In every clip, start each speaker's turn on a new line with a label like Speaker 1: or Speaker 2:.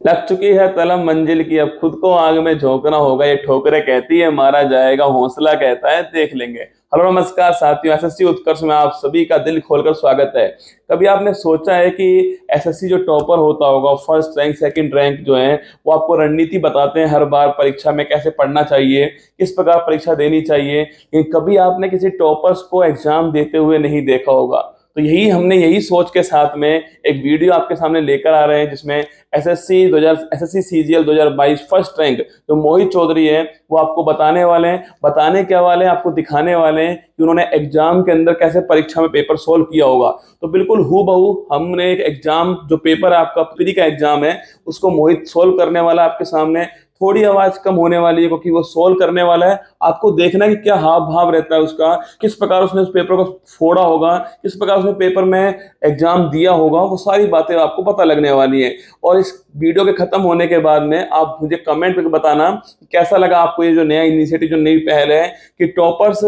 Speaker 1: लग चुकी है तलब मंजिल की, अब खुद को आग में झोंकना होगा। ये ठोकरें कहती है मारा जाएगा, हौसला कहता है देख लेंगे। हेलो नमस्कार साथियों, एसएससी उत्कर्ष में आप सभी का दिल खोलकर स्वागत है। कभी आपने सोचा है कि एसएससी जो टॉपर होता होगा, फर्स्ट रैंक सेकंड रैंक जो है, वो आपको रणनीति बताते हैं हर बार परीक्षा में कैसे पढ़ना चाहिए, किस प्रकार परीक्षा देनी चाहिए, लेकिन कभी आपने किसी टॉपर्स को एग्जाम देते हुए नहीं देखा होगा। तो यही सोच के साथ में एक वीडियो आपके सामने लेकर आ रहे हैं, जिसमें एसएससी सीजीएल 2022 फर्स्ट रैंक जो मोहित चौधरी है, वो आपको बताने वाले हैं। बताने क्या वाले हैं, आपको दिखाने वाले हैं कि उन्होंने एग्जाम के अंदर कैसे परीक्षा में पेपर सोल्व किया होगा। तो बिल्कुल हूबहू हमने एक एग्जाम जो पेपर है आपका प्री का एग्जाम है, उसको मोहित सोल्व करने वाला है आपके सामने। थोड़ी आवाज कम होने वाली है क्योंकि वो सोल्व करने वाला है। आपको देखना है कि क्या हाव भाव रहता है उसका, किस प्रकार उसने उस पेपर को फोड़ा होगा, किस प्रकार उसने पेपर में एग्जाम दिया होगा, वो सारी बातें आपको पता लगने वाली है। और इस वीडियो के खत्म होने के बाद में आप मुझे कमेंट में बताना कैसा लगा आपको ये जो नया इनिशिएटिव, जो नई पहल है कि टॉपर्स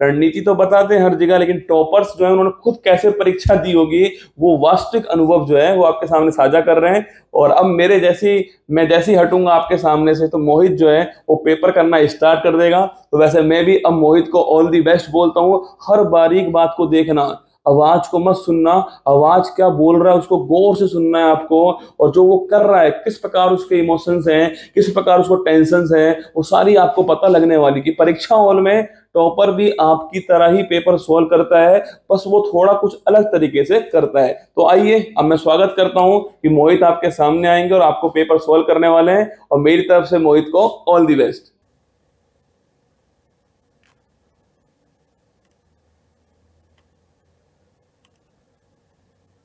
Speaker 1: रणनीति तो बताते हैं हर जगह, लेकिन टॉपर्स जो है उन्होंने खुद कैसे परीक्षा दी होगी, वो वास्तविक अनुभव जो है वो आपके सामने साझा कर रहे हैं। और अब मैं जैसी हटूंगा आपके सामने से, तो मोहित जो है वो पेपर करना स्टार्ट कर देगा। तो वैसे मैं भी अब मोहित को ऑल दी बेस्ट बोलता हूँ। हर बारीक बात को देखना, आवाज को मत सुनना, आवाज क्या बोल रहा है उसको गौर से सुनना है आपको। और जो वो कर रहा है, किस प्रकार उसके इमोशंस हैं, किस प्रकार उसको टेंशंस हैं, वो सारी आपको पता लगने वाली कि परीक्षा हॉल में टॉपर भी आपकी तरह ही पेपर सोल्व करता है, बस वो थोड़ा कुछ अलग तरीके से करता है। तो आइए अब मैं स्वागत करता हूं कि मोहित आपके सामने आएंगे और आपको पेपर सोल्व करने वाले हैं। और मेरी तरफ से मोहित को ऑल दी बेस्ट।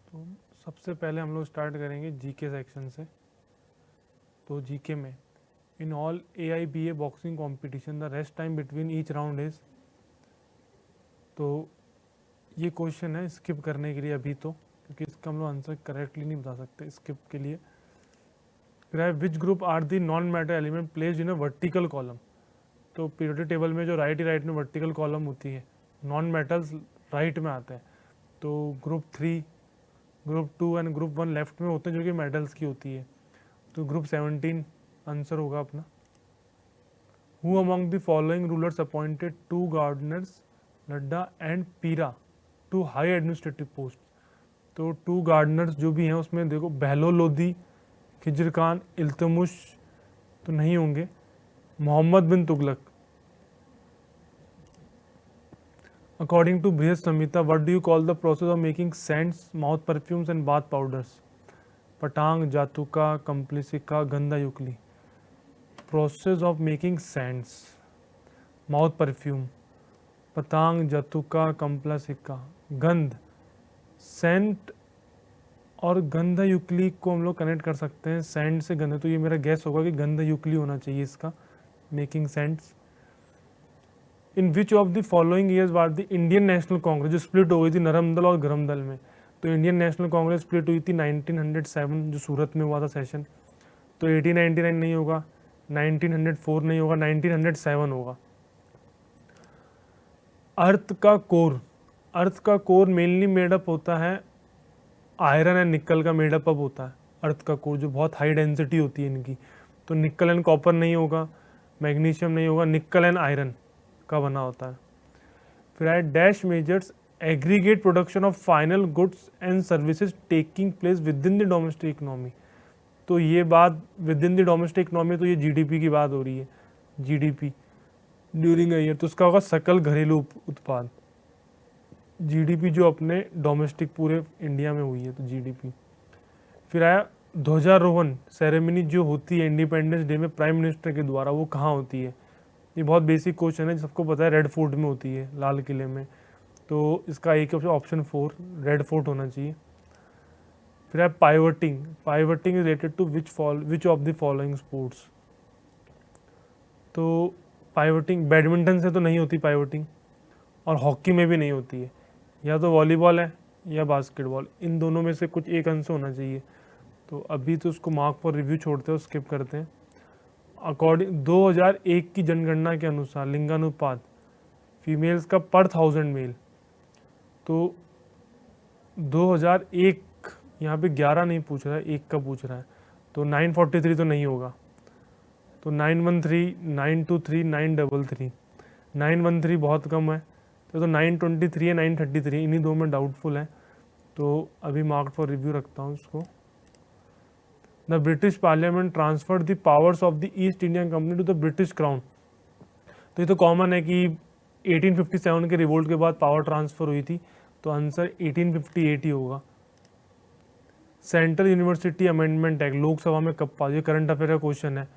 Speaker 2: तो सबसे पहले हम लोग स्टार्ट करेंगे जीके सेक्शन से। तो जीके में in all AIBA boxing competition the rest time between each round is. तो ये क्वेश्चन है स्किप करने के लिए अभी, तो क्योंकि इसका हम लोग आंसर करेक्टली नहीं बता सकते स्किप के लिए। फिर which group are the non metal element placed in a vertical column. तो पीरियोडिक टेबल में जो राइट में वर्टिकल कॉलम होती है, नॉन मेटल्स राइट में आते हैं। तो group 3, group 2 and group 1 left में होते हैं, जो कि मेटल्स की होती है। तो ग्रुप 17 आंसर होगा अपना। Who among the following rulers appointed 2 Gardner's Nadda and पीरा टू हाई एडमिनिस्ट्रेटिव पोस्ट। तो 2 गार्डनर्स जो भी हैं उसमें देखो, बहलो लोदी, खिजर खान, इल्तुतमिश तो नहीं होंगे, Mohammad bin Tughlaq. According to Brihad Samhita, what do you call the process of making scents, mouth perfumes and bath powders? पटांग, जातुका, कंप्लिसिका, गंधा युक्ली। Process of making scents, mouth perfume, पतांग, जतुका, कंप्लासिका, गंध, सेंट और गंध युक्ली को हम लोग कनेक्ट कर सकते हैं सेंट से गंध। तो ये मेरा गैस होगा कि गंध युक्ली होना चाहिए इसका, making sense. In which of the following years was the Indian National Congress, जो स्प्लिट हो गई थी नरम दल और गरम दल में। तो इंडियन नेशनल कांग्रेस स्प्लिट हुई थी 1907, जो सूरत में हुआ था सेशन। तो 1899 नहीं होगा, 1904 नहीं होगा, 1907 होगा। अर्थ का कोर मेनली मेडअप होता है आयरन एंड निकल का मेडअप अप होता है अर्थ का कोर, जो बहुत हाई डेंसिटी होती है इनकी। तो निकल एंड कॉपर नहीं होगा, मैग्नीशियम नहीं होगा, निकल एंड आयरन का बना होता है। फिर है dash measures aggregate production of final goods and services taking place with in the domestic economy. तो ये बात with in the domestic economy, तो ये जीडीपी की बात हो रही है, जीडीपी ड्यूरिंग अ ईयर। तो उसका होगा सकल घरेलू उत्पाद, जीडीपी जो अपने डोमेस्टिक पूरे इंडिया में हुई है, तो जीडीपी। फिर आया ध्वजारोहण सेरेमनी जो होती है इंडिपेंडेंस डे में प्राइम मिनिस्टर के द्वारा, वो कहाँ होती है? ये बहुत बेसिक क्वेश्चन है, सबको पता है, रेड फोर्ट में होती है, लाल किले में। तो इसका एक ऑप्शन 4 रेड फोर्ट होना चाहिए। फिर है pivoting, pivoting is related to which of the following sports. तो पाइवटिंग बैडमिंटन से तो नहीं होती पाइवटिंग, और हॉकी में भी नहीं होती है, या तो वॉलीबॉल है या बास्केटबॉल, इन दोनों में से कुछ एक आंसर होना चाहिए। तो अभी तो उसको मार्क फॉर रिव्यू छोड़ते हैं, स्किप करते हैं। अकॉर्डिंग 2001 की जनगणना के अनुसार लिंगानुपात फीमेल्स का पर 1000 मेल। तो 2001, यहाँ पे 11 नहीं पूछ रहा है, 1 का पूछ रहा है। तो 943 तो नहीं होगा, तो 913, 923, 933, 913 बहुत कम है, तो 923 है, 933, इन्हीं दो में डाउटफुल है, तो अभी मार्क फॉर रिव्यू रखता हूँ इसको। The British parliament transferred the powers of the East India Company to the British crown. तो ये तो कॉमन है कि 1857 के रिवोल्ट के बाद पावर ट्रांसफर हुई थी, तो आंसर 1858 ही होगा। Central university amendment act Lok Sabha में कब पास, ये करंट अफेयर का क्वेश्चन है,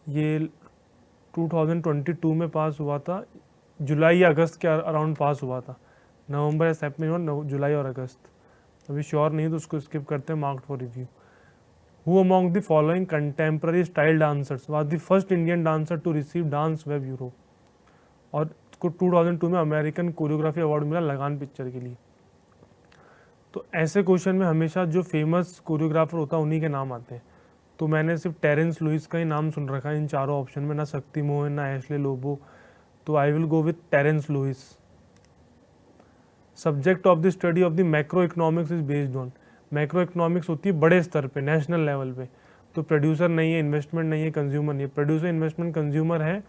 Speaker 2: ये 2022 में पास हुआ था, जुलाई या अगस्त के अराउंड पास हुआ था, नवंबर या सितंबर, जुलाई और अगस्त, अभी श्योर नहीं तो उसको स्किप करते हैं, marked for review. Who among the following contemporary style dancers was the first Indian dancer to receive Dance Web Europe? और इसको 2002 में अमेरिकन कोरियोग्राफी अवार्ड मिला लगान पिक्चर के लिए। तो ऐसे क्वेश्चन में हमेशा जो फेमस कोरियोग्राफर होता है उन्हीं के नाम आते हैं, तो मैंने सिर्फ टेरेंस लुइस का ही नाम सुन रखा है इन चारों ऑप्शन में, ना शक्ति मोहन ना एशले लोबो, तो I will go with Terence Lewis. Subject of the study of the macroeconomics is based on, macroeconomics होती है बड़े स्तर पे, नेशनल लेवल पे, तो प्रोड्यूसर नहीं है, इन्वेस्टमेंट नहीं है, कंज्यूमर नहीं है, प्रोड्यूसर इन्वेस्टमेंट कंज्यूमर है,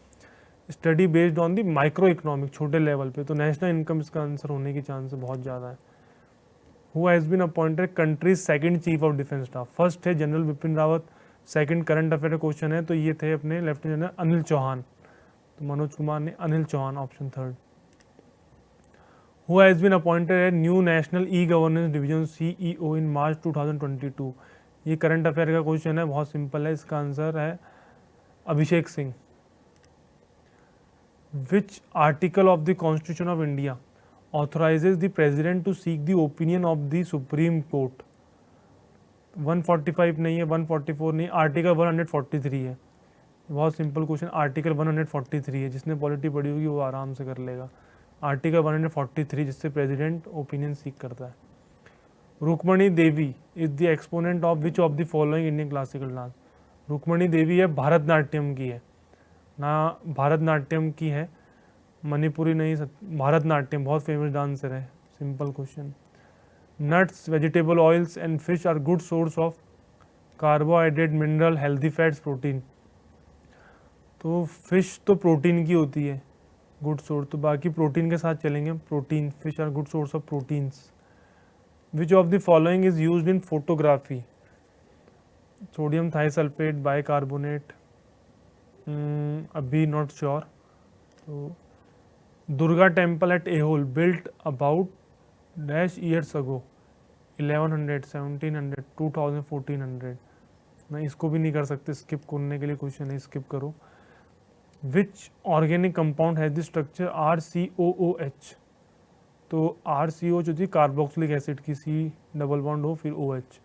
Speaker 2: study based on the micro economic छोटे लेवल पे, तो नेशनल इनकम इसका आंसर होने की चांस बहुत ज़्यादा है। Who has been appointed country's second chief of defence staff, first है general Bipin Rawat, second current affair question है, तो ये थे अपने लेफ्टिनेंट जनरल अनिल चौहान, तो मनोज कुमार ने Anil Chauhan, option third. Who has been appointed as new National E-Governance Division CEO in March 2022? ये current affair का क्वेश्चन है, बहुत सिंपल है, इसका आंसर है Abhishek Singh. Which article of the Constitution of India authorizes the President to seek the opinion of the Supreme Court? 145 नहीं है, 144 नहीं, आर्टिकल 143 है, बहुत सिंपल क्वेश्चन, आर्टिकल 143 है, जिसने पॉलिटी पढ़ी होगी वो आराम से कर लेगा। आर्टिकल 143 जिससे प्रेसिडेंट ओपिनियन सीख करता है। Rukmini Devi is the exponent of which of the following Indian classical dance? Rukmini Devi है भारतनाट्यम की है ना, भारतनाट्यम की है, मणिपुरी नहीं, भारतनाट्यम बहुत फेमस डांसर है, simple question. Nuts, vegetable oils and fish are good source of carbohydrate, mineral, healthy fats, protein. तो फिश तो प्रोटीन की होती है गुड सोर्स, तो बाकी प्रोटीन के साथ चलेंगे, protein, fish are good source of proteins. Which of the following is used in photography? Sodium thiosulphate, bicarbonate, अभी नॉट श्योर। तो Durga temple at Aihole built about dash years ago, 1100, 1700, 2000, 1400, मैं इसको भी नहीं कर सकते, स्किप करने के लिए क्वेश्चन है, स्किप करो। Which organic compound has the structure RCOOH? तो RCO जो थी कार्बोक्सिलिक एसिड की, C डबल बॉन्ड हो फिर OH,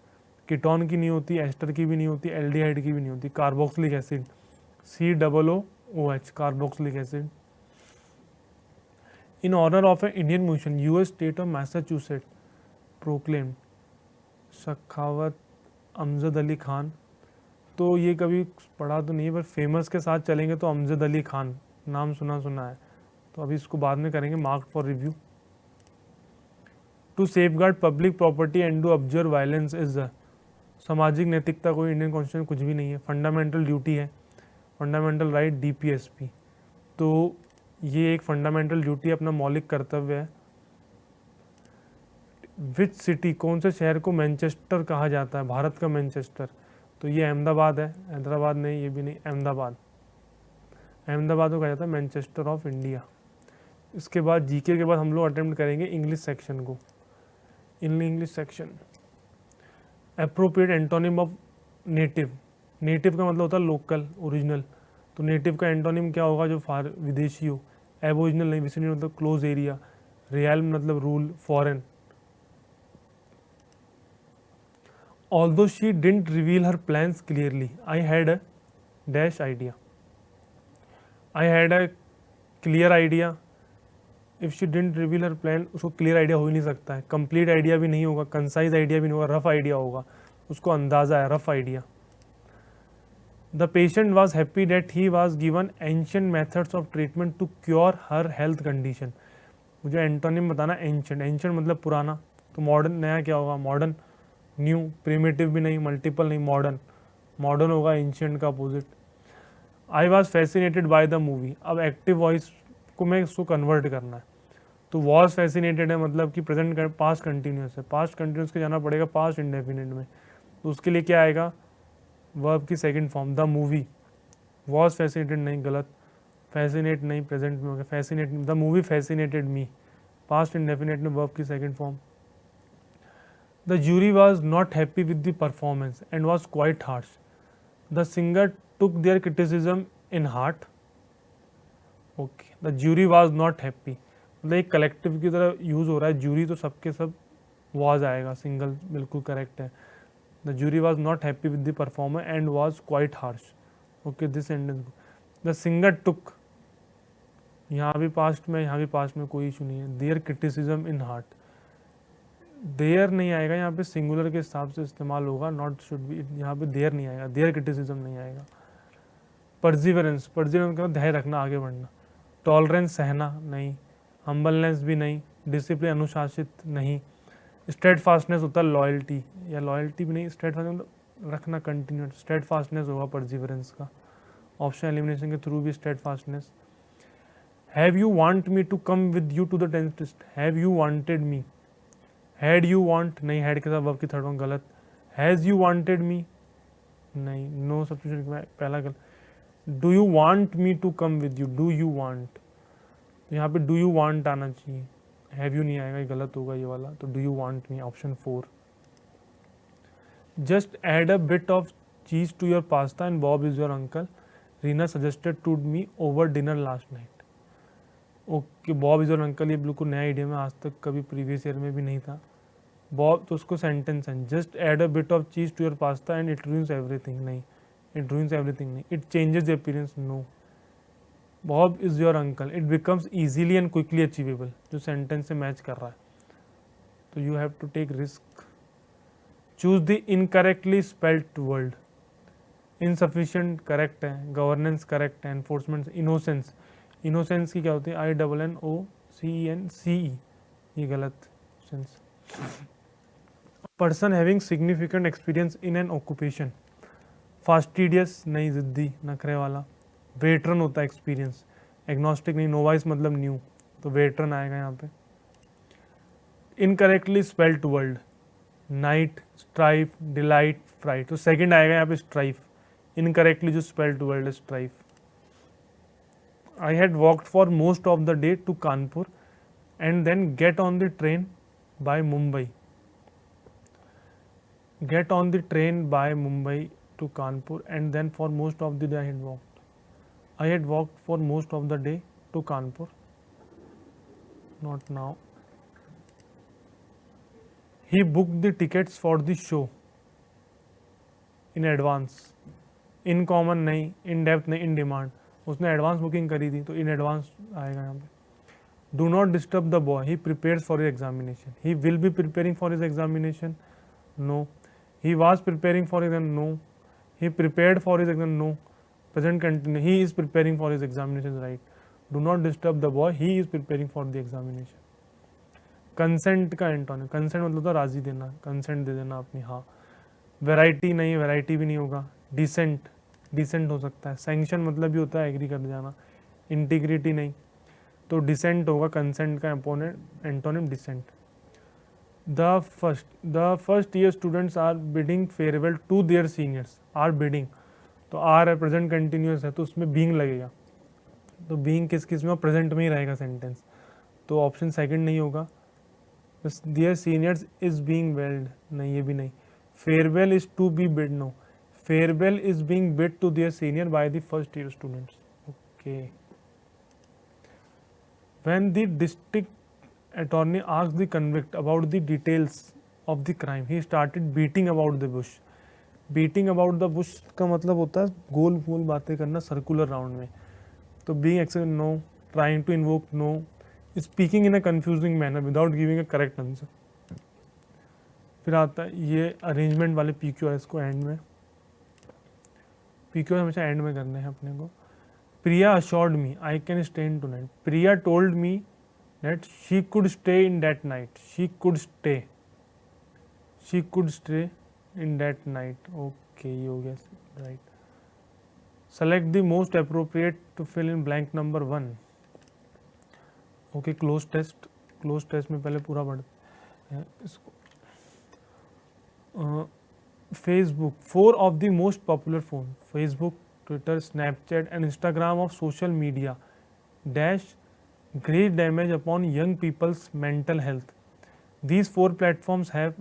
Speaker 2: कीटोन की नहीं होती, एस्टर की भी नहीं होती, एल्डिहाइड की भी नहीं होती, carboxylic acid, C double OH, carboxylic acid. In honour of a Indian mission US state of Massachusetts proclaimed, Sakhawat Amjad Ali Khan, तो ये कभी पढ़ा तो नहीं है, पर फेमस के साथ चलेंगे तो अमजद अली खान, नाम सुना सुना है, तो अभी इसको बाद में करेंगे, mark for review. To safeguard public property and to observe violence is the, सामाजिक नैतिकता कोई इंडियन कॉन्स्टिट्यूशन कुछ भी नहीं है, फंडामेंटल ड्यूटी है, फंडामेंटल राइट DPSP, तो ये एक फंडामेंटल ड्यूटी अपना मौलिक कर्तव्य है। विच सिटी, कौन से शहर को मैनचेस्टर कहा जाता है, भारत का मैनचेस्टर? तो ये अहमदाबाद है, हैदराबाद नहीं, ये भी नहीं, अहमदाबाद, अहमदाबाद को कहा जाता है मैनचेस्टर ऑफ इंडिया। इसके बाद जीके के बाद हम लोग अटेम्प्ट करेंगे इंग्लिश सेक्शन को। In English section, appropriate antonym of native, native का मतलब होता है लोकल, ओरिजिनल, तो नेटिव का एंटोनिम क्या होगा जो विदेशी हो? एबोरिजिनल नहीं, विसिनी मतलब क्लोज एरिया, रियल मतलब rule, foreign. Although she didn't reveal her plans clearly, I had a dash idea. I had a clear idea. If she didn't reveal her plan, उसको clear idea हो ही नहीं सकता है, complete idea भी नहीं होगा, concise idea भी नहीं होगा, rough idea होगा, उसको अंदाज़ा है, rough idea. The patient was happy that he was given ancient methods of treatment to cure her health condition. मुझे एंटोनिम बताना, ancient, ancient मतलब पुराना, तो modern नया क्या होगा, modern, न्यू, प्रिमिटिव भी नहीं, मल्टीपल नहीं, मॉडर्न, मॉडर्न होगा एंशियंट का opposite. I was fascinated by the movie, अब एक्टिव वॉइस को मैं इसको कन्वर्ट करना है, तो वॉज फैसिनेटेड है मतलब कि प्रेजेंट पास्ट कंटिन्यूस है, पास्ट कंटिन्यूस के जाना पड़ेगा पास्ट इंडेफिनिट में, तो उसके लिए क्या आएगा, वर्ब की second form, the movie. Was fascinated नहीं, गलत, फैसिनेट नहीं, प्रेजेंट में हो गया, fascinate, the movie fascinated me, past indefinite में वर्ब की second form. The jury was not happy with the performance and was quite harsh, the singer took there criticism in heart. Okay, the jury was not happy, मतलब एक collective की तरह use हो रहा है, jury तो सबके सब वॉज आएगा, सिंगल बिल्कुल करेक्ट है। The jury was not happy with the performer and was quite harsh. Okay, this sentence. The singer took, यहाँ भी पास्ट में, यहाँ भी पास्ट में, कोई इशू नहीं है। Their criticism in heart, their नहीं आएगा, यहाँ पे सिंगुलर के हिसाब से इस्तेमाल होगा, नॉट शुड बी, यहाँ पे देयर नहीं आएगा, देयर क्रिटिसिज्म नहीं आएगा। परसिवरेंस, परसिवरेंस का धैर्य रखना, आगे बढ़ना। टॉलरेंस, सहना नहीं। हम्बलनेस भी नहीं। डिसिप्लिन, अनुशासित नहीं। स्टेडफास्टनेस होता है लॉयल्टी, या लॉयल्टी भी नहीं, स्टेडफास्ट रखना, कंटिन्यू, स्टेडफास्टनेस होगा परसिवरेंस का, ऑप्शन एलिमिनेशन के थ्रू भी steadfastness. Have you want me to come with you to the dentist, have you wanted me, had you want नहीं, हैड के साथ वर्ब की थर्ड फॉर्म गलत। हैज यू वांटेड मी नहीं, नो सब्स्टिट्यूशन पहला गलत। Do you want me to come with you, do you want, तो यहाँ पे डू यू वांट आना चाहिए, हैव यू नहीं आएगा, ये गलत होगा ये वाला, तो do you want me, option 4। Just add a bit of cheese to your pasta and Bob is your uncle, Reena suggested to me over dinner last night. Okay, Bob is your uncle, ये बिल्कुल नया idea में, आज तक कभी previous year में भी नहीं था। बॉब, तो उसको सेंटेंस है, just add a bit of cheese to your pasta and it ruins everything नहीं, इट रूइंस एवरीथिंग नहीं। It changes the appearance no. Bob is your uncle, it becomes easily and quickly achievable, जो sentence से match कर रहा है, तो you have to take risk. Choose the incorrectly spelled word, insufficient correct है, governance correct है, enforcement, innocence, innocence की क्या होती है, INNOCENCE, ये गलत sense. Person having significant experience in an occupation, fastidious नहीं, जिद्दी, नखरे वाला। वेटरन होता है एक्सपीरियंस, एग्नोस्टिक नहीं, नोवाइस मतलब न्यू, तो वेटरन आएगा यहाँ पे। Incorrectly spelled word, night, strife, delight, fright, तो सेकंड आएगा यहाँ पे स्ट्राइफ, इनकरेक्टली जो स्पेल्ड वर्ड है strife. I had walked for most of the day to Kanpur and then get on the train by Mumbai, get on the train by Mumbai to Kanpur and then for most of the day I had walked. I had walked for most of the day to Kanpur. Not now. He booked the tickets for the show in advance. In common नहीं, in depth नहीं, in demand. उसने advance booking करी थी, तो in advance आएगा यहाँ पे। Do not disturb the boy. He prepares for his examination. He will be preparing for his examination. No. He was preparing for his exam. No. He prepared for his exam. No. Present continuous. He is preparing for his examination. Right. Do not disturb the boy. He is preparing for the examination. Consent का antonym, consent मतलब तो राजी देना, consent दे देना अपनी, हाँ। Variety नहीं, variety भी नहीं होगा। डिसेंट, डिसेंट हो सकता है। सैंक्शन मतलब भी होता है एग्री कर जाना। इंटीग्रिटी नहीं, तो डिसेंट होगा, कंसेंट का opponent antonym dissent. The first year students are bidding farewell to their seniors, are bidding, तो आर है, प्रेजेंट कंटिन्यूस है, तो उसमें बीइंग लगेगा, तो बीइंग किस किस में, प्रेजेंट में ही रहेगा सेंटेंस, तो ऑप्शन सेकंड नहीं होगा। Their seniors is being welled नहीं, ये भी नहीं। Farewell is to be bid, no, farewell is being bid to their senior by the first year students. Okay. When the district attorney asked the convict about the details of the crime, he started beating about the bush. beating about the bush का मतलब होता है गोल गोल बातें करना circular round में, तो being excellent no, trying to invoke no, speaking in a confusing manner without giving a correct answer। फिर आता है ये अरेंजमेंट वाले PQRS को एंड में, PQRS हमेशा एंड में करने हैं अपने को। प्रिया assured me I can stay in tonight, Priya told me that she could stay in that night, she could stay in that night। Okay, ये हो गया right. Select the most appropriate to fill in blank number 1. Okay, close test में पहले पूरा पढ़ते हैं इसको. Facebook, 4 of the most popular phone, Facebook, Twitter, Snapchat and Instagram of social media dash great damage upon young people's mental health. These four platforms have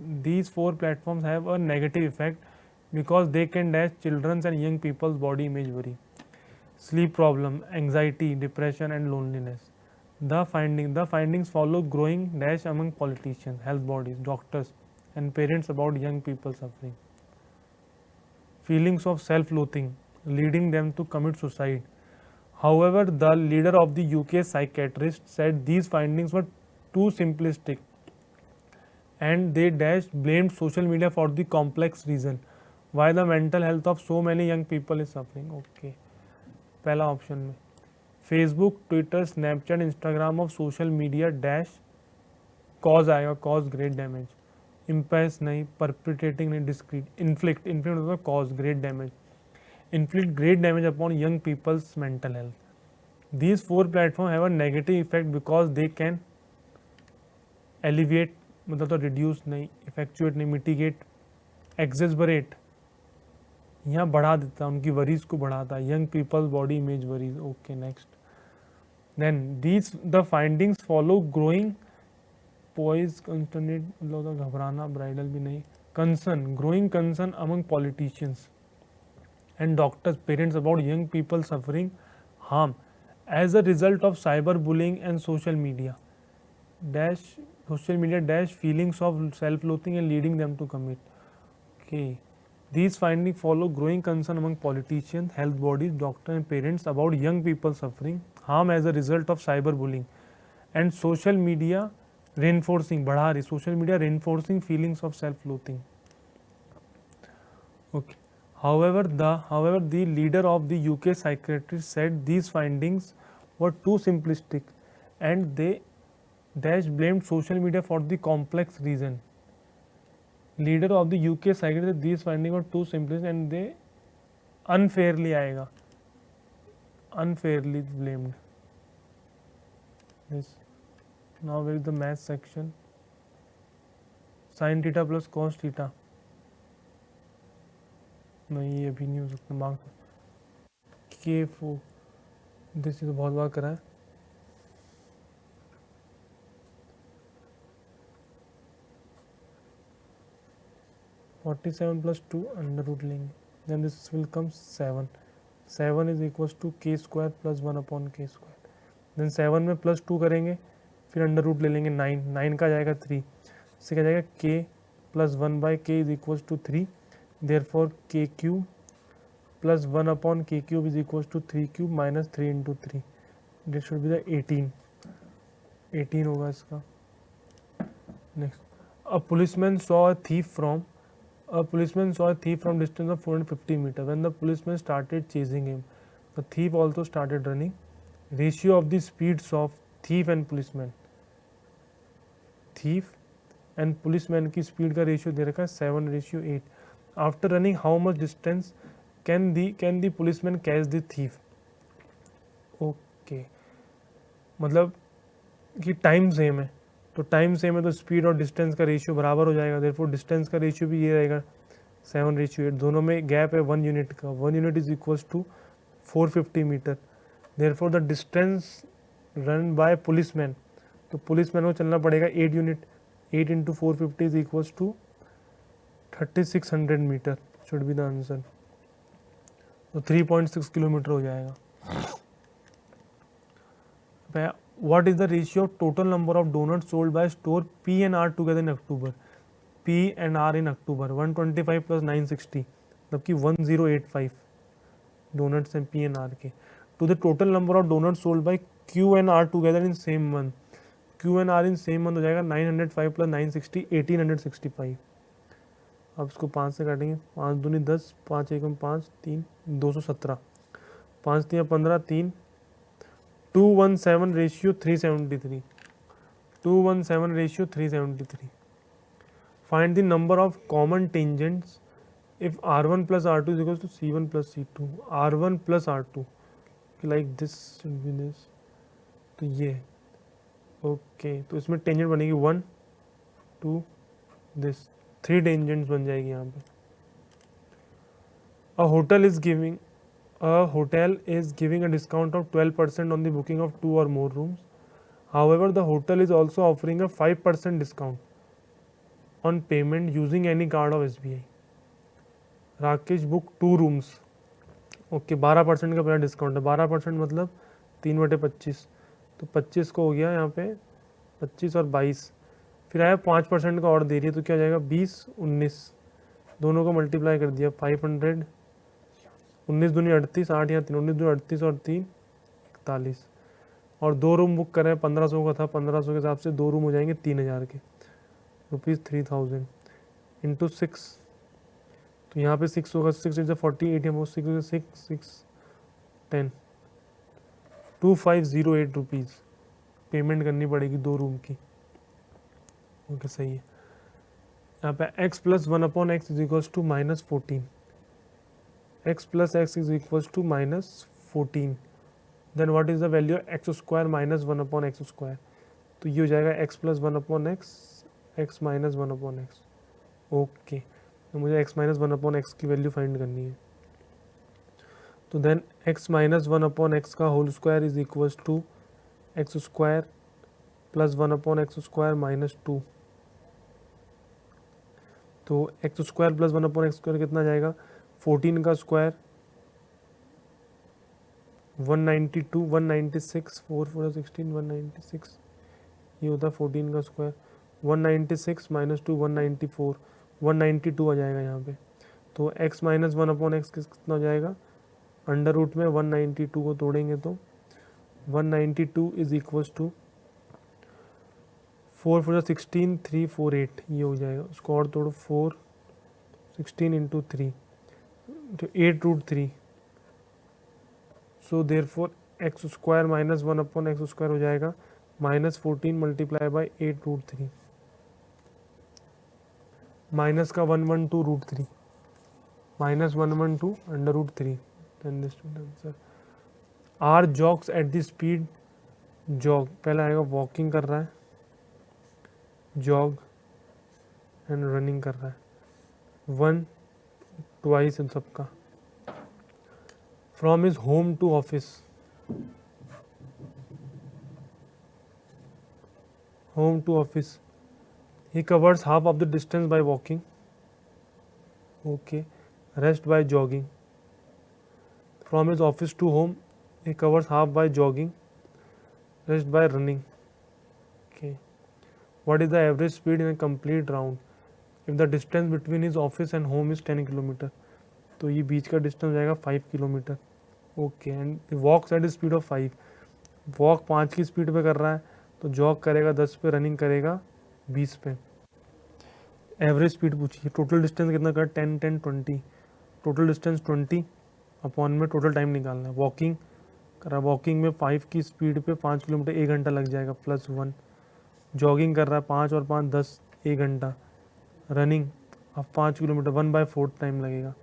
Speaker 2: a negative effect because they can dash children's and young people's body image worry, sleep problem, anxiety, depression and loneliness. The findings follow growing dash among politicians, health bodies, doctors and parents about young people suffering. Feelings of self-loathing leading them to commit suicide. However, the leader of the UK psychiatrist said these findings were too simplistic and they blamed social media for the complex reason why the mental health of so many young people is suffering. Okay, पहला option में Facebook, Twitter, Snapchat, Instagram of social media dash cause आएगा, cause great damage. इम्पेस नहीं, परपिटेटिंग नहीं, discrete. Inflict मतलब cause great damage. inflict great damage upon young people's mental health. These four platforms have a negative effect because they can alleviate मतलब तो reduce नहीं, effectuate नहीं, mitigate, exasperate, यहाँ बढ़ा देता है, उनकी वरीज को बढ़ाता है. young people's body image worries. Okay, next. Then the findings follow growing poise, consternate मतलब घबराना, bridal भी नहीं, growing concern among politicians and doctors, parents about young people suffering harm as a result of cyberbullying and social media feelings of self-loathing and leading them to commit. Okay, these findings follow growing concern among politicians, health bodies, doctors and parents about young people suffering harm as a result of cyberbullying and social media reinforcing feelings of self-loathing. Okay. However, the leader of the UK psychiatrist said these findings were too simplistic and they blamed social media for the complex reason. Leader of the UK psychiatrist said these findings were too simplistic and they unfairly blamed. This. Now where is the math section? Sin theta plus cos theta. नहीं, ये भी नहीं हो सकता. Marks K4 this तो बहुत बार करा है. (47 + 2) अंडर रूट लेंगे. Then this will come 7. 7 is equals to k² + 1/k². Then 7 में +2 करेंगे, फिर अंडर रूट ले लेंगे. 9 का जाएगा 3, इससे क्या जाएगा k + 1/k is equals to 3. Therefore, k³ plus 1/k³ is equals to 3³ minus 3 into 3. This should be the 18. 18 होगा इसका. Next, a policeman saw a thief from distance of 450 meters. When the policeman started chasing him, the thief also started running. Ratio of the speeds of thief and policeman. thief and policeman की speed का ratio दे रखा है 7:8. After running how much distance can the policeman catch the thief? Okay, मतलब कि time same है, तो time same है तो स्पीड और डिस्टेंस का रेशियो बराबर हो जाएगा. देयरफॉर डिस्टेंस का रेशियो भी ये रहेगा 7:8. दोनों में गैप है 1 यूनिट का. 1 unit is equals to 450 metre. Therefore the distance run by policeman, तो पुलिसमैन को चलना पड़ेगा 8 unit. 8 into 450 is equals to 3600 metre should be the answer. तो 3.6 किलोमीटर हो जाएगा. What is the ratio of total number of donuts sold by store P and R together in October? P and R in October 125 plus 960, मतलब कि 1085 donuts and P and R के. To the total number of donuts sold by Q and R together in same month. Q and R in same month हो जाएगा 905 plus 960 1865. अब इसको 5 से काटेंगे. 5 दूनी 10, 5 एकम 5, 3 217, 5 3 15, 3 217 ratio 373. 217 ratio 373. Find the number of common tangents if R1 plus R2 is equals to C1 plus C2, R1 plus R2 like this should be this, तो ये okay तो इसमें टेंजेंट बनेगी 1 2 दिस 3 टेंजेंट्स बन जाएगी यहाँ पे. A hotel is giving a discount of 12% on the booking of 2 or more rooms. However, the hotel is also offering a 5% discount on payment using any card of SBI. Rakesh book 2 rooms. Okay 12% का पहला discount है. 12% मतलब 3/25, तो 25 को हो गया यहाँ पे 25 और 22, फिर आया 5% का और दे रही है तो क्या हो जाएगा 20 19, दोनों को मल्टीप्लाई कर दिया 500, 19 दूनी 38, 8 या 3, 19 दूनी 38 और 3 41, और 2 रूम बुक करें 1500 का था, 1500 के हिसाब से 2 रूम हो जाएंगे 3000 के ₹3000 इंटू 6, तो यहाँ पे 6 होगा, 6 इज 48 है वो 6 10 2508 रुपीज़ पेमेंट करनी पड़ेगी 2 रूम की. ओके सही है. यहाँ पे x plus 1/x is equals to -14, x plus x is equals to -14, then what is the value x square minus 1/x square, तो ये हो जाएगा x plus 1/x, x minus 1/x. Okay तो मुझे x माइनस 1/x की value find करनी है. तो देन x माइनस 1/x का whole square is equals to x square plus 1/x square minus 2, तो x square plus 1/x square कितना जाएगा 14 का स्क्वायर 192, 196, 4 4 16 196, ये होता है 14 का स्क्वायर 196 माइनस 2 194, 192 आ जाएगा यहाँ पे. तो x माइनस 1/x कितना हो जाएगा अंडर रूट में 192 को तोड़ेंगे तो 192 इज इक्वल्स टू 4 4 16 348, ये हो जाएगा. उसको और तोड़ो 4 16 इंटू 3 तो 8√3, so there four x square minus 1/x square हो जाएगा -14 मल्टीप्लाई बाई 8√3, माइनस का 112√3 -112 √3. Answer R jogs at the speed jog, पहला आएगा वॉकिंग कर रहा है, जॉग एंड रनिंग कर रहा है, 1 ट्वाइस इन सबका. From his home to office, home to office he covers half of the distance by walking, okay, rest by jogging. From his office to home he covers half by jogging, rest by running. Okay, what is the average speed in a complete round if the distance between his office and home is 10 kilometre, तो ये बीच का distance जाएगा 5 kilometre. Okay and walks at speed of 5, walk 5 की speed पे कर रहा है तो जॉग करेगा 10 पे, रनिंग करेगा 20 पे. एवरेज स्पीड पूछिए, टोटल डिस्टेंस कितना कर 10 10 20, टोटल डिस्टेंस 20 अपॉन में टोटल टाइम निकालना है. वॉकिंग करा, वॉकिंग में 5 की स्पीड पे 5 किलोमीटर 1 घंटा लग जाएगा +1. जॉगिंग कर रहा है 5 और 5 10 1 घंटा. रनिंग अब 5 किलोमीटर 1/4 टाइम लगेगा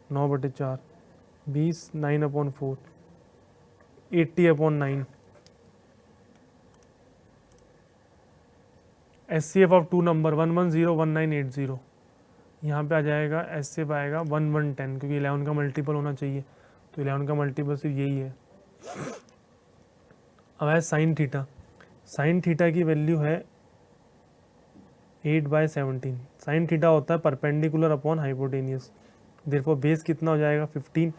Speaker 2: 9/4, 20 9/4 80/9. SCF ऑफ 2 नंबर 1101980, यहाँ पे आ जाएगा SCF आएगा 1110, क्योंकि 11 का मल्टीपल होना चाहिए तो 11 का मल्टीपल सिर्फ यही है. अब है साइन थीटा, साइन थीटा की वैल्यू है 8/17. साइन थीटा होता है perpendicular upon hypotenuse, therefore base कितना हो जाएगा 15,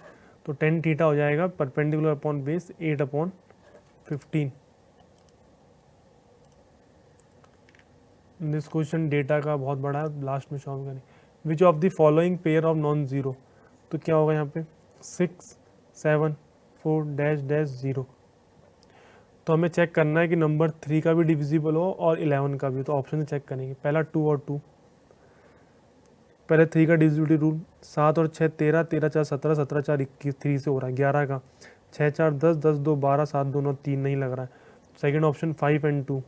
Speaker 2: तो 10 थीटा हो जाएगा perpendicular upon base 8/15. This question data का बहुत बड़ा है, लास्ट में सॉल्व करें. विच of the following pair of non zero, तो क्या होगा यहाँ पे 6 7 4 -0. तो हमें चेक करना है कि नंबर 3 का भी डिविजिबल हो और 11 का भी, तो ऑप्शन से चेक करेंगे. पहला 2 और 2, पहले 3 का डिविजिबिलिटी रूल, 7 और 6 13, 13 4 17, 17 4 21, 3 से हो रहा है. 11 का 6 4 10, 10 2 12, 7 2 9 3 नहीं लग रहा है. सेकेंड ऑप्शन 5 और 2,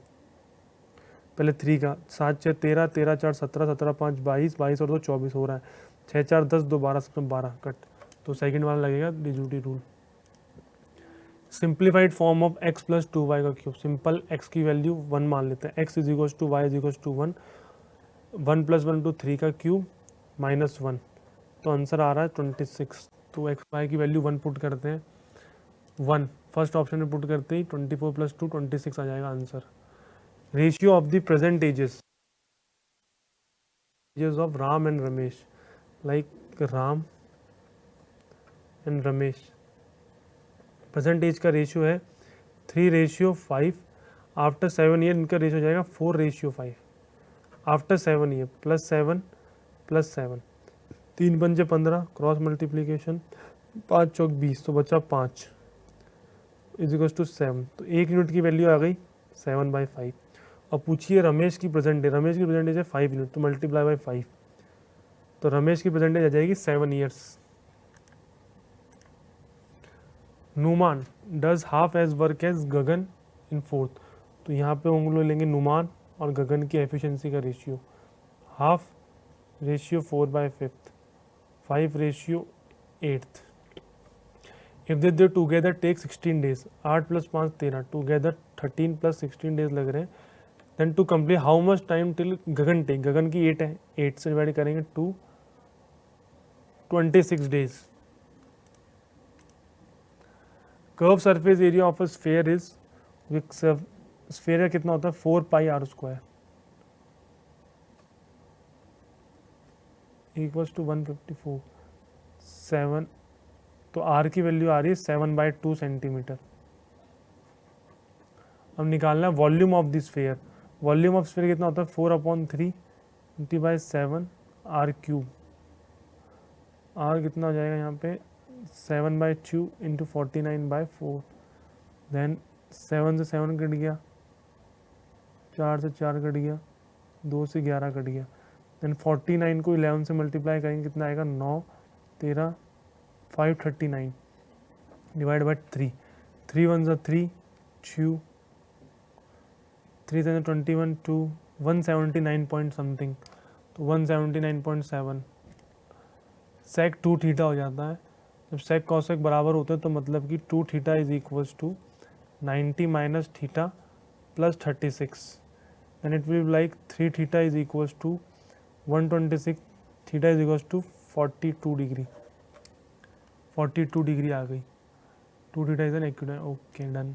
Speaker 2: पहले 3 का 7 6 13, 13 4 17, 17 5 22, 22 और 2 24 हो रहा है. 6 4 10 2 12 7 12 कट, तो सेकंड वाला लगेगा डिजूटी rule. Simplified form of x plus 2y का क्यूब, सिंपल x की वैल्यू 1 मान लेते हैं, x is equals to y is equals to 1, 1 plus 1 to 3 का क्यूब माइनस 1, तो आंसर आ रहा है 26। तो एक्स वाई की वैल्यू 1 पुट करते हैं, 1 फर्स्ट ऑप्शन में पुट करते ही 24 प्लस 2 26 आ जाएगा answer. Ratio of the present ages of Ram and Ramesh, like Ram and Ramesh, present age का रेशियो है 3:5, आफ्टर 7 ईयर इनका रेशियो हो जाएगा 4:5, आफ्टर 7 ईयर +7 3 पंजे 15, क्रॉस मल्टीप्लीकेशन 5 चौक 20, तो बचा 5 इज इक्वल टू 7, तो 1 यूनिट की वैल्यू आ गई 7/5। और पूछिए रमेश की प्रेजेंट एज, रमेश की प्रेजेंट एज है 5 यूनिट, तो मल्टीप्लाई बाई 5, तो रमेश की प्रेजेंट एज आ जाएगी 7 years. Numan does half as work as Gagan in fourth, तो यहाँ पे हम लोग लेंगे नुमान और गगन की एफिशिएंसी का ratio, half ratio 4/5, 5:8। If they together take 16 days, 8 + 5 13, together 13 + 16 days लग रहे हैं, then to complete how much time till Gagan take, Gagan की 8 है, 8 से डिवाइड करेंगे 2, 26 days. Curve surface area of a sphere is, sphere का कितना होता है 4πr² इक्वल्स टू 154, 7, तो r की वैल्यू आ रही है 7/2 सेंटीमीटर। अब निकालना है volume of the sphere, volume of sphere कितना होता है 4/3 20/7 r³, r कितना हो जाएगा यहाँ पे 7/2 × 49/4, देन 7 से 7 कट गया, 4 से 4 कट गया, 2 से 11 कट गया, देन 49 को 11 से मल्टीप्लाई करेंगे कितना आएगा 9 13 539 डिवाइड बाई 3, 3 1 ज़ा 3 2, 3 7 21 2, 179 पॉइंट समथिंग, तो 179.7 सेक 2 थीटा हो जाता है। जब सेक कॉसेक बराबर होते हैं तो मतलब कि 2 theta is equals to 90 minus theta plus 36, then it will like 3 theta is equals to 126, theta is equals to 42 degree, 42 degree आ गई, 2 theta is an equivalent, okay done.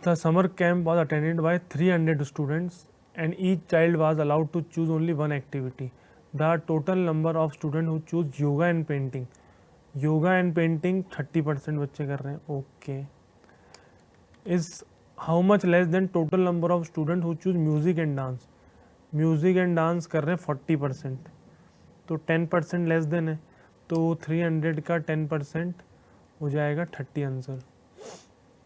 Speaker 2: The summer camp was attended by 300 students and each child was allowed to choose only one activity. The total number of students who choose yoga and painting. Yoga and painting 30% बच्चे कर रहे हैं, okay. Is how much less than total number of students who choose music and dance. Music and dance कर रहे हैं 40%, तो 10% less than है, तो 300 का 10% हो जाएगा 30 answer.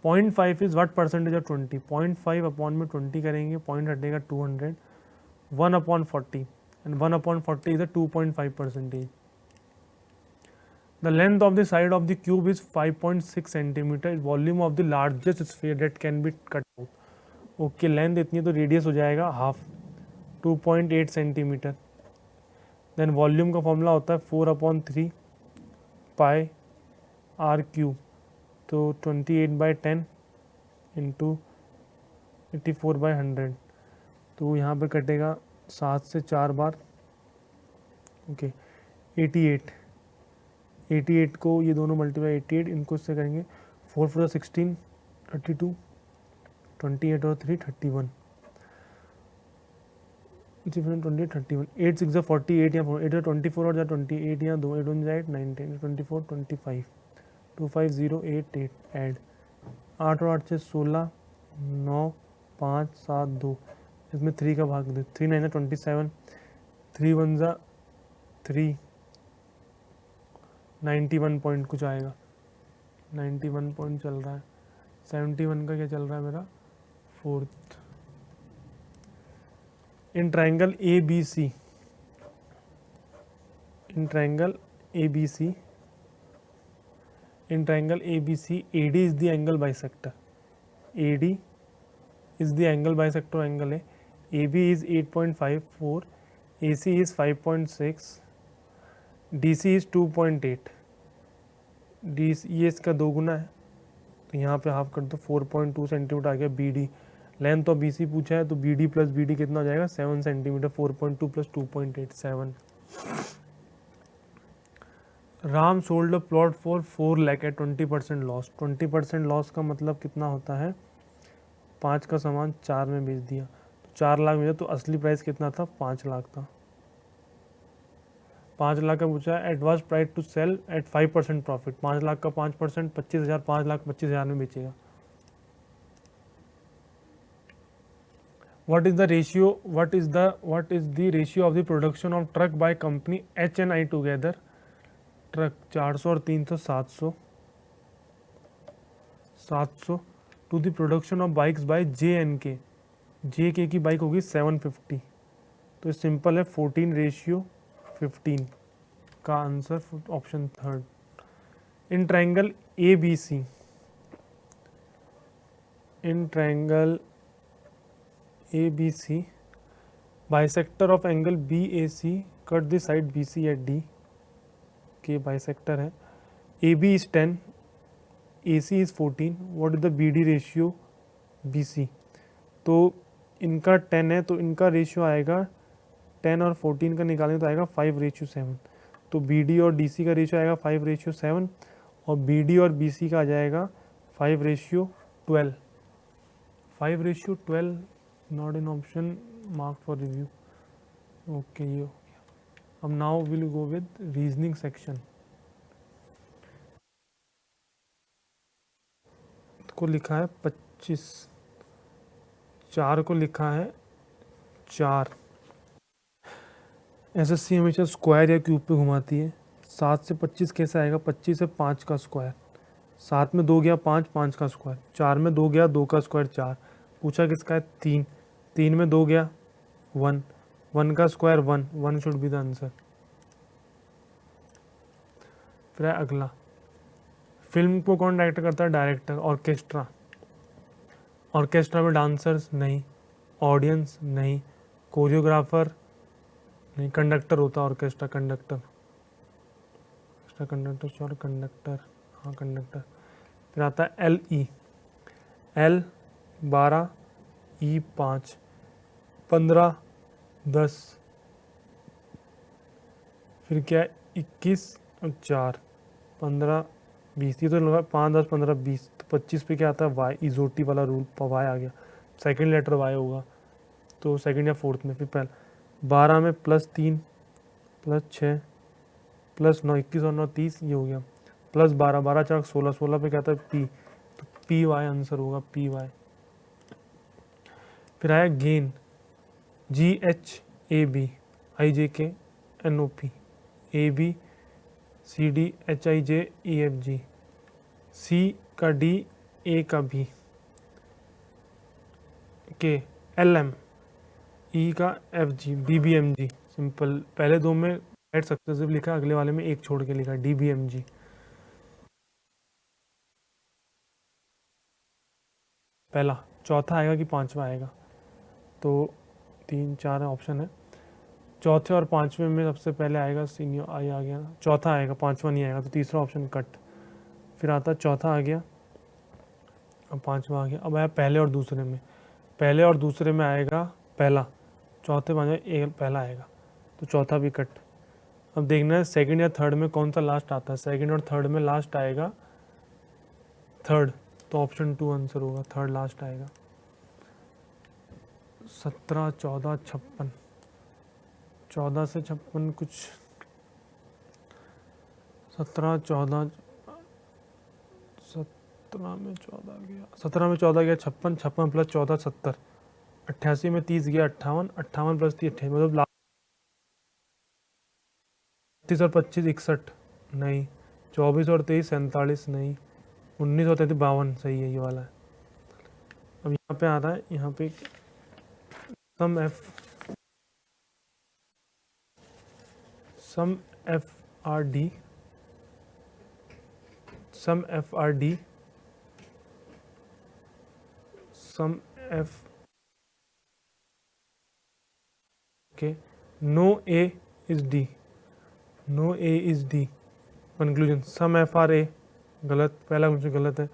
Speaker 2: 0.5 is what percentage of 20, 0.5 upon में 20 करेंगे, पॉइंट हटेगा 200, 1/40 and 1/40 is a 2.5%। The length of the side of the cube is 5.6 centimetre, volume of the largest sphere that can be cut out, okay length इतनी है तो radius हो जाएगा half 2.8 centimetre, then volume का formula होता है 4/3 पाई r³, तो 28/10 into 84/100, तो यहाँ पे कटेगा 7 से 4 बार, ओके 88 को ये दोनों मल्टीप्लाई 88 इनको इससे करेंगे, 4 4 16 32, 28 और 3 31, 28 31, 8 6 48 या 8 24 और 28 या 2 8 1 8 9 10 24 25 25088 ऐड, 8 और 8 से 16 9 5 7 2, इसमें 3 का भाग दे, 3 9 27, 3 1 3, 91 पॉइंट कुछ आएगा, 91 पॉइंट चल रहा है, 71 का क्या चल रहा है मेरा fourth. In triangle A B C, in triangle A B C, in triangle ABC, AD is the angle bisector, AD is the angle bisector angle है, AB is 8.54, AC is 5.6, DC is 2.8, ये इसका 2 गुना है, तो यहाँ पे half कर दो, 4.2 centimetre आ गया BD। लेंथ ऑफ BC पूछा है, तो BD प्लस BD कितना हो जाएगा, 7 centimetre, 4.2 plus 2.8, 7। Ram sold a plot for 4 lakh at 20% loss. 20% loss का मतलब कितना होता है, 5 का सामान 4 में बेच दिया, तो 4 लाख बेचा, तो असली प्राइस कितना था, 5 लाख था। 5 लाख का पूछा है, at was price to sell at 5% profit. 5 lakh का 5%, 25,000, 5 लाख 25,000 में बेचेगा। What is the ratio? What is the ratio of the production of truck by company H and I together? Truck 400 और 300, 700 to the production of bikes by JNK। JK की bike होगी 750, तो simple है 14:15 का answer option third. In triangle ABC, in triangle ABC bisector of angle BAC cut the side BC at D के bisector है। AB is 10, AC is 14, what is the BD ratio BC? तो इनका 10 है, तो इनका ratio आएगा 10 और 14 का निकालेंगे तो आएगा 5:7। तो BD और DC का रेशियो आएगा 5:7, और BD और BC का आ जाएगा 5:12। 5:12 not in option, mark for review. Okay, ये हो गया। अब now will go with reasoning section. को लिखा है 25, 4 को लिखा है 4। SSC हमेशा स्क्वायर या क्यूब पे घुमाती है। 7 से 25 कैसे आएगा, 25 से 5 का स्क्वायर, 7 में 2 गया 5, 5 का स्क्वायर, 4 में 2 गया 2 का स्क्वायर 4, पूछा किसका है 3, 3 में 2 गया 1, 1 का square 1, 1 should be the answer. फिर है अगला, फिल्म को कौन डायरेक्ट करता है, डायरेक्टर। ऑर्केस्ट्रा, ऑर्केस्ट्रा में डांसर्स नहीं, ऑडियंस नहीं, कोरियोग्राफर नहीं, कंडक्टर होता है orchestra, conductor, conductor sure, conductor, हाँ कंडक्टर। फिर आता है LE, L 12, E 5, 15, 10, फिर क्या है 21 और 4, 15, 20, ये तो लगा 5, 10, 15, 20, तो 25 पे क्या आता है वाई, इजोटी वाला रूल, वाई आ गया, सेकंड लेटर वाई होगा, तो सेकंड या फोर्थ में। फिर पहले 12 में +3 +6 +9, 21 और 9 30, ये हो गया, +12, 12 4 16, 16 पे क्या आता है P, तो PY आंसर होगा, PY। फिर आया gain, GHAB, IJK NOP, AB CD HIJ EFG, C का D, A का B, K LM, E का FG, DBMG। सिंपल, पहले दो में राइट सक्सेसिव लिखा, अगले वाले में एक छोड़ के लिखा, DBMG। पहला, चौथा आएगा कि पांचवा आएगा, तो 3 4 ऑप्शन है, चौथे और पांचवें में सबसे पहले आएगा सीनियर आई आ गया, चौथा आएगा, पांचवा नहीं आएगा, तो तीसरा ऑप्शन कट। फिर आता चौथा आ गया, अब पांचवा आ गया, अब आया पहले और दूसरे में, पहले और दूसरे में आएगा पहला, चौथे पांचवें एक पहला आएगा, तो चौथा भी कट। अब देखना है सेकंड या थर्ड में कौन सा लास्ट आता है, सेकंड और थर्ड में लास्ट आएगा थर्ड, तो ऑप्शन 2 आंसर होगा, थर्ड लास्ट आएगा। 17 14 56, 14 से 56 कुछ, 17 14, 17 में 14 गया, 17 में 14 गया 56, 56 + 14 70, 88 में 30 गया 58, 58 + 30 28, मतलब 30 और 25 61 नहीं, 24 और 23 47 नहीं, 19 और 33 52, सही है, ये वाला है। अब यहाँ पे आ रहा है, यहाँ पे some F are D, some F are D, some F के no A is D, no A is D. Conclusion, some F are A, गलत, पहला क्वेश्चन गलत है।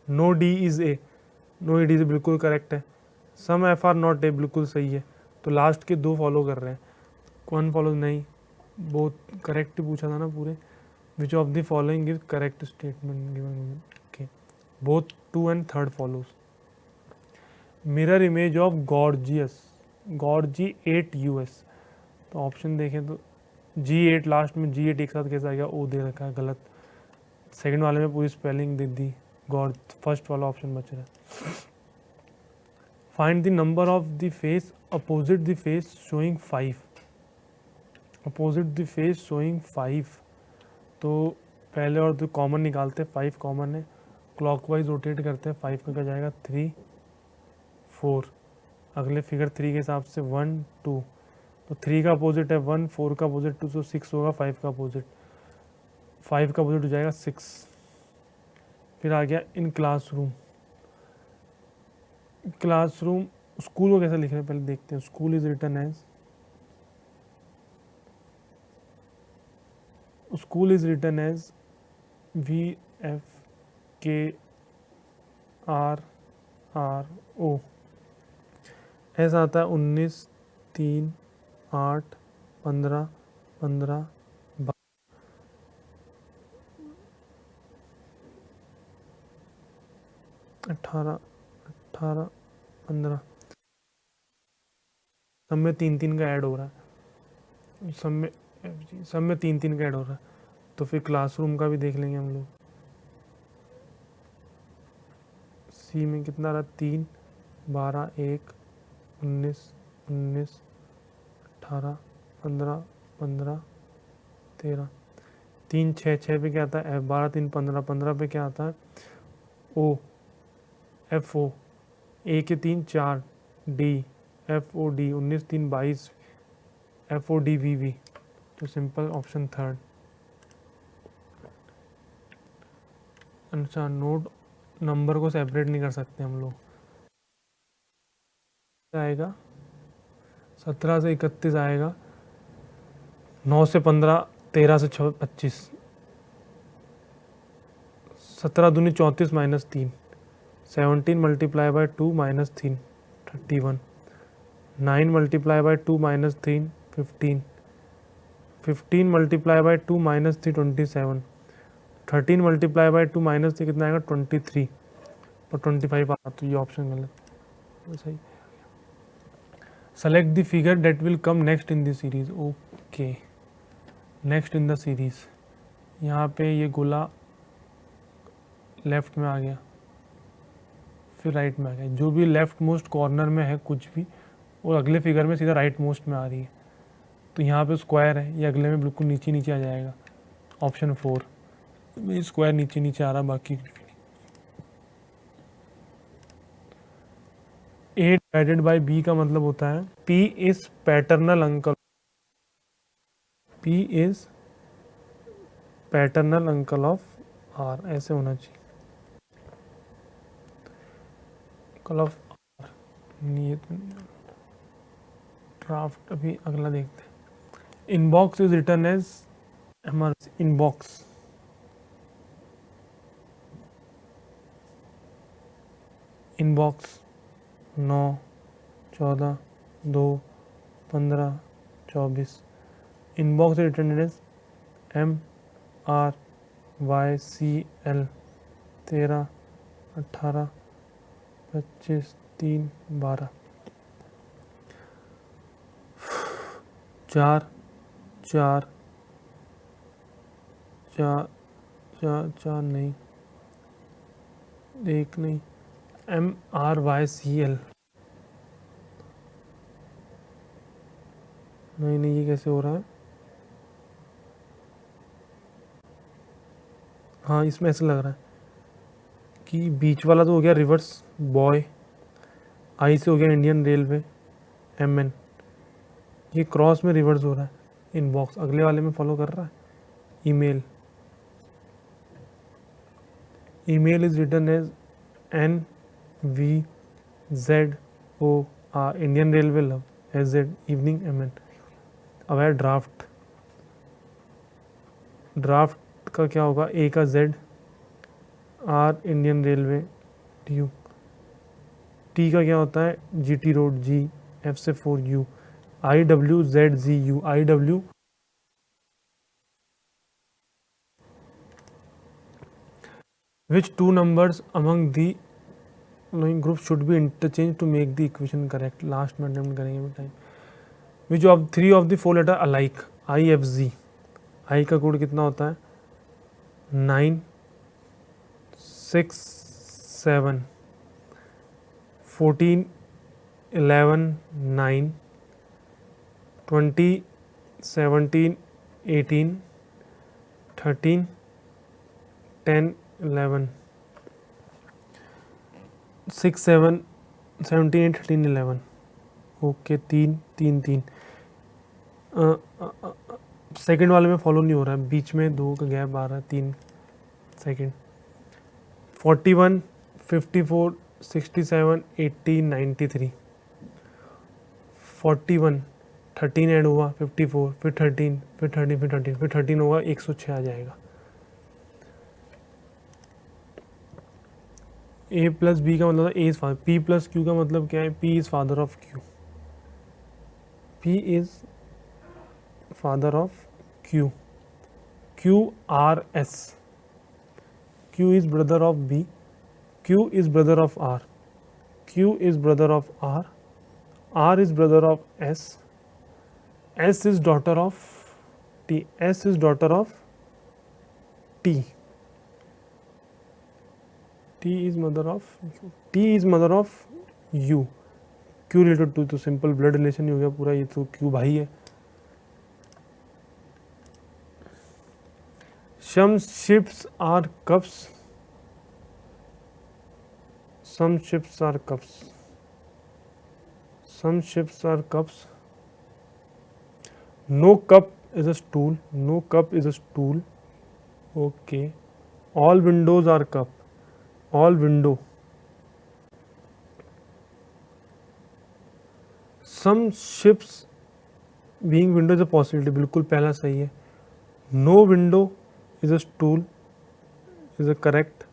Speaker 2: No D is A, no A D is बिल्कुल correct है। Some F are not A बिल्कुल सही है। तो लास्ट के दो फॉलो कर रहे हैं, कौन फॉलो नहीं, बहुत करेक्ट पूछा था ना पूरे। Which of the following is correct statement given, okay, both 2 and 3 follows। Mirror image of gorgeous, गॉर्जी 8 US। तो ऑप्शन देखें तो G8, लास्ट में G8 एक साथ कैसे आ गया, ओ दे रखा है, गलत। सेकंड वाले में पूरी स्पेलिंग दे दी, गॉड, फर्स्ट वाला ऑप्शन बच रहा है। Find the number of the face opposite the face showing 5, opposite the face showing 5। तो पहले और तो कॉमन निकालते हैं, 5 कॉमन है, क्लॉकवाइज रोटेट करते हैं, 5 का क्या जाएगा 3 4, अगले फिगर 3 के हिसाब से 1 2, तो 3 का अपोजिट है 1, 4 का अपोजिट 2, तो 6 होगा, 5 का अपोजिट, 5 का अपोजिट हो जाएगा 6। फिर आ गया इन क्लासरूम, क्लासरूम, स्कूल को कैसे लिख रहे हैं पहले देखते हैं। School is written as, school is written as VFKRRO, ऐसा आता है 19 3 8 15 15 18 18 15, सब में 3 3 का ऐड हो रहा है, सब में 3 3 का ऐड हो रहा है। तो फिर क्लासरूम का भी देख लेंगे हम लोग। सी में कितना रहा, 3 12 1 19 19 18 15 15 13, 3 6 6 पे क्या आता है F, 12 3 15 15 पे क्या आता है O, FO, A के 3 4 D, FOD, 19 3 22 FODVV। तो सिंपल ऑप्शन 3। अच्छा, नोट नंबर को सेपरेट नहीं कर सकते हम लोग, आएगा 17 से 31 आएगा, 9 से 15, 13 से 25, 17 दूनी 34 minus 3, 17 multiply by 2 minus 3 31, 9 multiply by 2 minus 3 15, 15 multiply by 2 minus 3 27, 13 multiply by 2 minus 3 कितना आएगा 23 और 25 आता। तो ये ऑप्शन गलत, तो सही। Select the figure that will come next in the series, okay, next in the series. यहाँ पे ये गोला लेफ्ट में आ गया, फिर राइट में आ गया, जो भी लेफ्ट मोस्ट कॉर्नर में है कुछ भी, और अगले फिगर में सीधा राइट मोस्ट में आ रही है। तो यहाँ पे स्क्वायर है, ये अगले में बिल्कुल नीचे नीचे आ जाएगा, ऑप्शन 4 में स्क्वायर नीचे नीचे आ रहा, बाकी A डिवाइडेड बाई B का मतलब होता है P is paternal uncle, P is paternal uncle of R, ऐसे होना चाहिए, अंकल ऑफ R। ये तो ड्राफ्ट अभी अगला देखते हैं। Inbox is written as inbox, inbox 9 14 2 15 24, inbox written as MRYCL 13 18 25 3 12, 4 4 4 4 4 नहीं, 1 नहीं, MRYCL नहीं नहीं, ये कैसे हो रहा है, हाँ इसमें ऐसा लग रहा है कि बीच वाला तो हो गया रिवर्स बॉय, आई से हो गया इंडियन रेलवे MN, ये क्रॉस में रिवर्स हो रहा है, इनबॉक्स अगले वाले में फॉलो कर रहा है। Email, email is written as NVZOR, Indian railway love, SZ evening MN, अब है ड्राफ्ट। ड्राफ्ट का क्या होगा, ए का Z, R Indian railway, U. T का क्या होता है, G T road, G, F से 4 U, I W Z G U, I W. Which two numbers among the following group should be interchanged to make the equation correct? Last में attempt करेंगे time. Which of 3 of the 4 letter alike, I F G. I का code कितना होता है, 9 6 7 14 11 9 20 17 18 13 10 11 6 7 17 13 11। Okay, 3 3 3। Second वाले में follow नहीं हो रहा है, बीच में 2 का गैप आ रहा है, 3 सेकेंड। 41 54 67 80 93। 41 13 ऐड हुआ, 54 फिर 13 फिर 13 फिर 13 फिर 13 होगा, 106 आ जाएगा। ए प्लस बी का मतलब A is father, P plus Q का मतलब क्या है, P is father of Q, P is father of Q, Q R S, Q is brother of B, Q is brother of R, Q is brother of R, R is brother of S, S is daughter of T, S is daughter of T, T is mother of U, T is mother of U, Q related to, तो simple blood relation ही हो गया पूरा, ये तो Q भाई है। Some ships are cups, some ships are cups, some ships are cups, no cup is a stool, no cup is a stool, okay, all windows are cup, all window, some ships being window is a possibility, बिल्कुल पहला सही है। no window is a stool is a correct,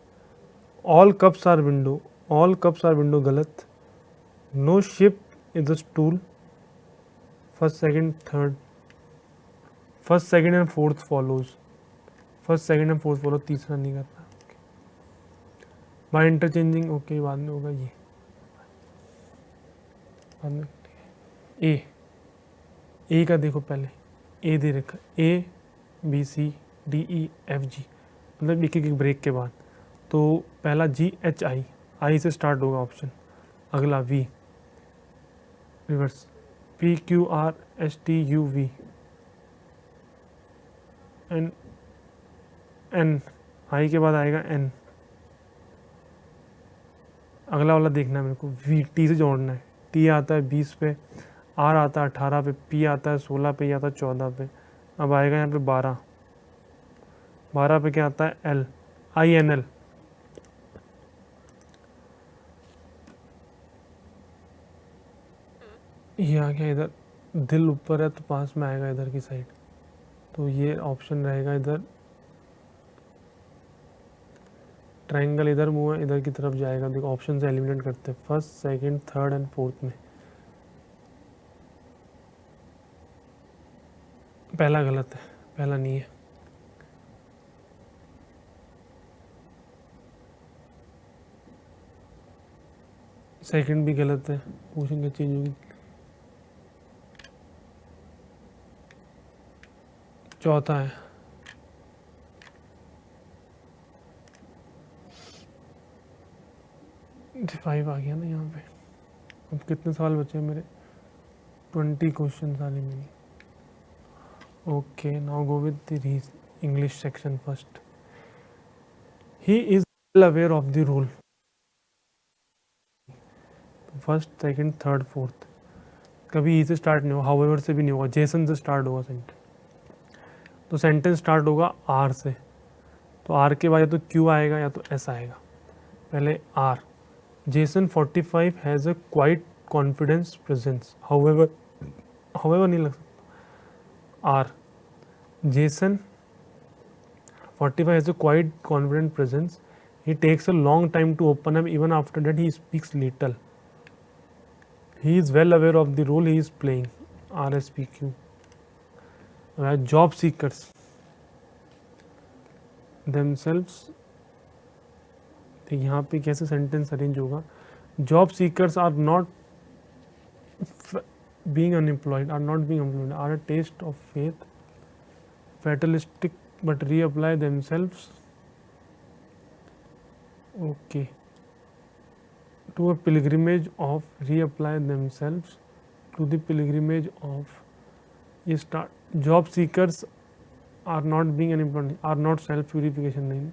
Speaker 2: all cups are window, all cups are window गलत, no ship is a stool, first second third, first second and fourth follows, first second and fourth follow, तीसरा नहीं करना। By interchanging, okay बाद में होगा ये, बाद में ए का देखो पहले, ए दे रखा, A B C D E F G, मतलब एक एक ब्रेक के बाद। तो पहला जी एच आई, आई से स्टार्ट होगा ऑप्शन, अगला V reverse, P Q R S T U V, N N, I के बाद आएगा एन, अगला वाला देखना है मेरे को, वी टी से जोड़ना है, टी आता है 20 पे, आर आता है 18 पे, पी आता है 16 पे, आता है 14 पे, अब आएगा यहाँ पे 12 पे क्या आता है, एल, आई एन एल, ये आ गया इधर, दिल ऊपर है तो पास में आएगा इधर की साइड, तो ये ऑप्शन रहेगा इधर, ट्रायंगल इधर मुंह है, इधर की तरफ जाएगा। देखो ऑप्शन से एलिमिनेट करते हैं, first second third and fourth में पहला गलत है, पहला नहीं है। सेकंड भी गलत है, पूछेंगे चेंज होगी। चौथा है, फाइव आ गया ना यहाँ पे। अब कितने सवाल बचे मेरे, 20 क्वेश्चन सारे मेरे। Okay, now go with the English section first. He is well aware of the rule, first second third fourth, कभी ई से स्टार्ट नहीं होगा, हाउएवर से भी नहीं होगा, जेसन से स्टार्ट होगा सेंटेंस। तो सेंटेंस स्टार्ट होगा आर से, तो आर के बाद या तो क्यू आएगा या तो एस आएगा। पहले R, Jason 45 has a quite confidence presence, however नहीं लग सकता, R. Jason, 45, has a quiet, confident presence. He takes a long time to open up. Even after that, he speaks little. He is well aware of the role he is playing. RSPQ. Job seekers themselves. तो यहाँ पे कैसे sentence arrange होगा? Job seekers are not being unemployed, are not being employed, are a taste of faith, fatalistic but reapply themselves. Okay. To a pilgrimage of, reapply themselves to the pilgrimage of. ये start. Job seekers are not being unemployed, are not self purification. नहीं,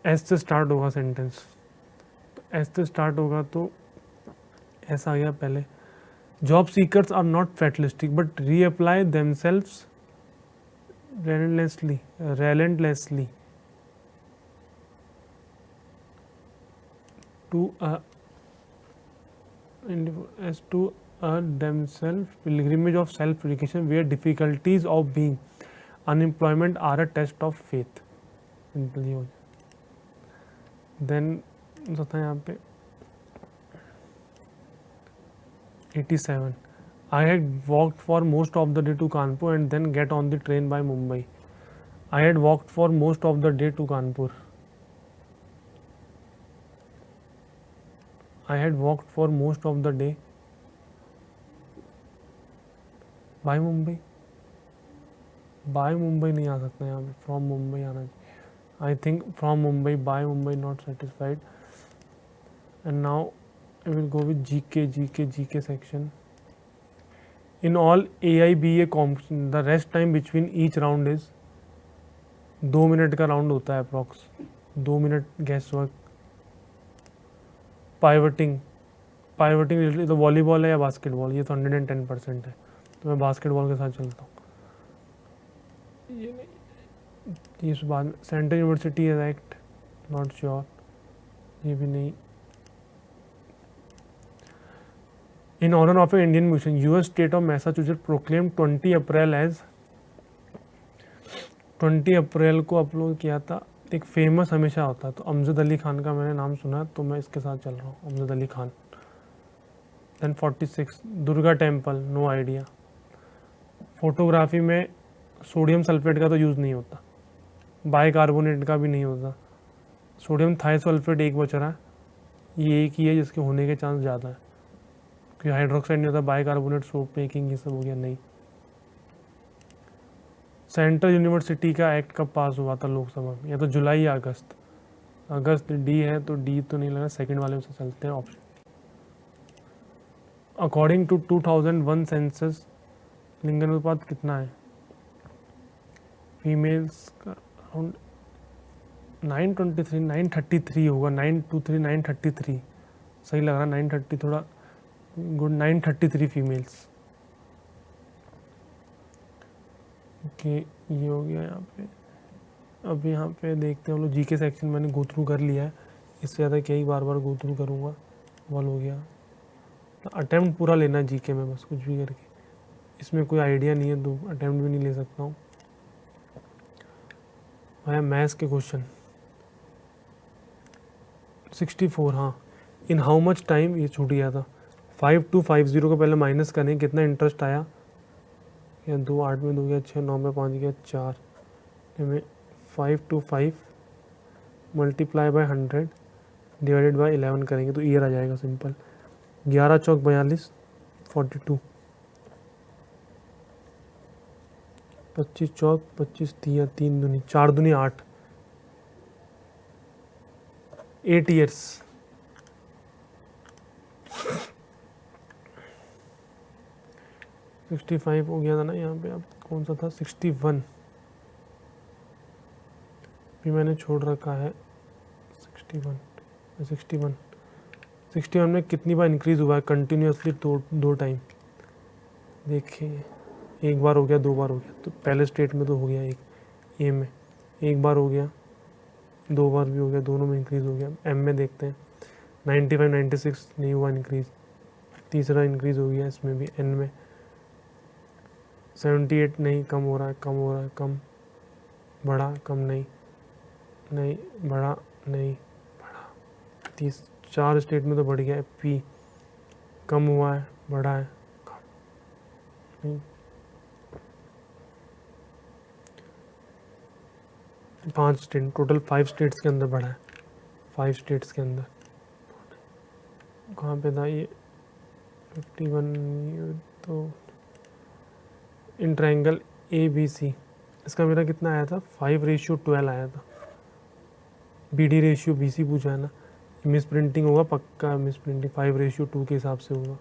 Speaker 2: S से start होगा sentence. तो S से start होगा तो ऐसा आ गया पहले. Job seekers are not fatalistic but reapply themselves relentlessly to a themselves pilgrimage of self purification where difficulties of being unemployment are a test of faith. Simply हो जाए. Then होता है यहाँ पे 87. I had walked for most of the day to Kanpur and then get on the train by Mumbai. I had walked for most of the day to Kanpur. I had walked for most of the day by Mumbai. By Mumbai नहीं आ सकता यहाँ पे. From Mumbai आना चाहिए. I think from Mumbai, by Mumbai, not satisfied. And now I will go with GK section. In all AIBA competition, the rest time between each round is 2 minute का round होता है approx. 2 minute guess work. Pivoting तो volleyball है या basketball? ये तो 110% है, तो मैं बास्केटबॉल के साथ चलता हूँ. ये नहीं, इस बाद central university act, not sure. ये भी नहीं. In honor of an Indian mission, U.S. state of Massachusetts proclaimed 20 April as 20 April को अपलोड किया था. एक फेमस हमेशा होता है, तो अमजद अली खान का मैंने नाम सुना तो मैं इसके साथ चल रहा हूँ, Amjad Ali Khan. Then 46 Durga temple, no idea. Photography में सोडियम सल्फेट का तो यूज़ नहीं होता, बाइकार्बोनेट का भी नहीं होता. सोडियम थाइसल्फेट एक बच रहा है, ये एक ही है जिसके होने के चांस ज़्यादा है, क्योंकि हाइड्रोक्साइड नहीं होता. बाइकार्बोनेट, सोप मेकिंग, ये सब हो गया. नहीं. सेंट्रल यूनिवर्सिटी का एक्ट कब पास हुआ था लोकसभा में? या तो जुलाई या अगस्त. अगस्त डी है तो डी तो नहीं लगा, सेकंड वाले में से चलते हैं ऑप्शन. अकॉर्डिंग टू 2001 सेंसस लिंग अनुपात कितना है? फीमेल्स का अराउंड 933 होगा. 933 सही लग रहा. 930 थोड़ा गुड. 933 फीमेल्स. ओके, ये हो गया यहाँ पे. अब यहाँ पे देखते हैं हम लोग. जीके सेक्शन मैंने गो थ्रू कर लिया है, इससे ज़्यादा क्या ही बार बार गो थ्रू करूँगा. वॉल हो गया. अटैम्प्ट पूरा लेना है जीके में, बस कुछ भी करके. इसमें कोई आइडिया नहीं है तो अटैम्प्ट भी नहीं ले सकता हूँ. है मैथ्स के क्वेश्चन. 64. हाँ. इन हाउ मच टाइम, ये छूट गया था. 5250 को पहले माइनस करें, कितना इंटरेस्ट आया? या 2 8 में 2 गया 6, 9 में 5 गया 4. में 525 मल्टीप्लाई बाय 100 डिवाइडेड बाय 11 करेंगे तो ईयर आ जाएगा सिंपल. 11 चौक 42, 42. 25 चौक 25 3 3 दूनी 4 दूनी 8. 8 ईयर्स. सिक्सटी 65 हो गया था ना यहाँ पे. अब कौन सा था? 61 भी मैंने छोड़ रखा है. 61 में कितनी बार इंक्रीज हुआ है कंटिन्यूसली? दो टाइम. देखिए, एक बार हो गया, 2 बार हो गया. तो पहले स्टेट में तो हो गया, एक ए में 1 बार हो गया, 2 बार भी हो गया, दोनों में इंक्रीज हो गया. एम में देखते हैं. 95 96 नहीं हुआ इंक्रीज. तीसरा इंक्रीज हो गया इसमें भी. एन में 78 नहीं, कम हो रहा है, कम हो रहा है, कम, बढ़ा, कम, नहीं, नहीं, बढ़ा, नहीं, बढ़ा। 30, 4 स्टेट में तो बढ़ गया है। पी कम हुआ है, बढ़ा है, कम, नहीं। 5 स्टेट, टोटल 5 स्टेट्स के अंदर बढ़ा है, 5 स्टेट्स के अंदर। कहाँ पे था ये? 51। ये तो इन ट्राइंगल ABC, इसका मेरा कितना आया था? 5:12 आया था। BD रेशियो BC पूछा है ना, मिस प्रिंटिंग होगा पक्का, मिस प्रिंटिंग 5:2 के हिसाब से होगा।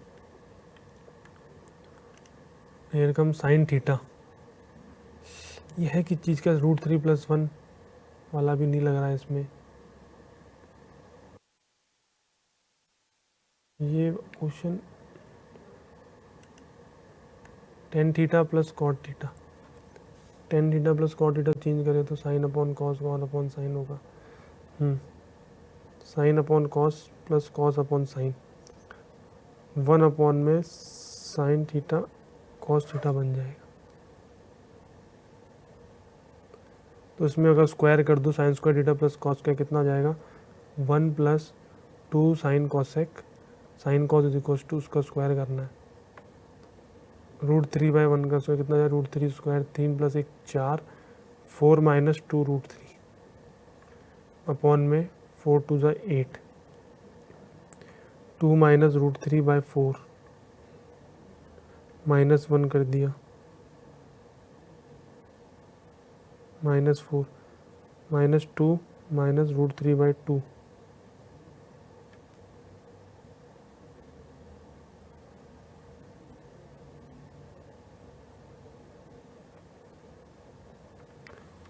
Speaker 2: हियर कम साइन थीटा, यह है कि चीज़ का √3+1 वाला भी नहीं लग रहा है इसमें। ये question tan theta plus cot theta, tan theta plus cot theta change करें तो sine upon cos, cos upon sine होगा। Sine upon cos plus cos upon sine, 1 upon में साइन थीटा कॉस थीटा बन जाएगा। तो इसमें अगर स्क्वायर कर दो sine square theta plus cos का कितना आ जाएगा? 1 + 2 sine cosec, sine cos is equal to उसका स्क्वायर करना है, √3/1 का स्क्वायर कितना है? √3 स्क्वायर, 3 + 1 4, 4 - 2 √3 अपॉन में 4 × 2 = 8, 2 - √3/4 -1 कर दिया, -4 -2 -√3/2,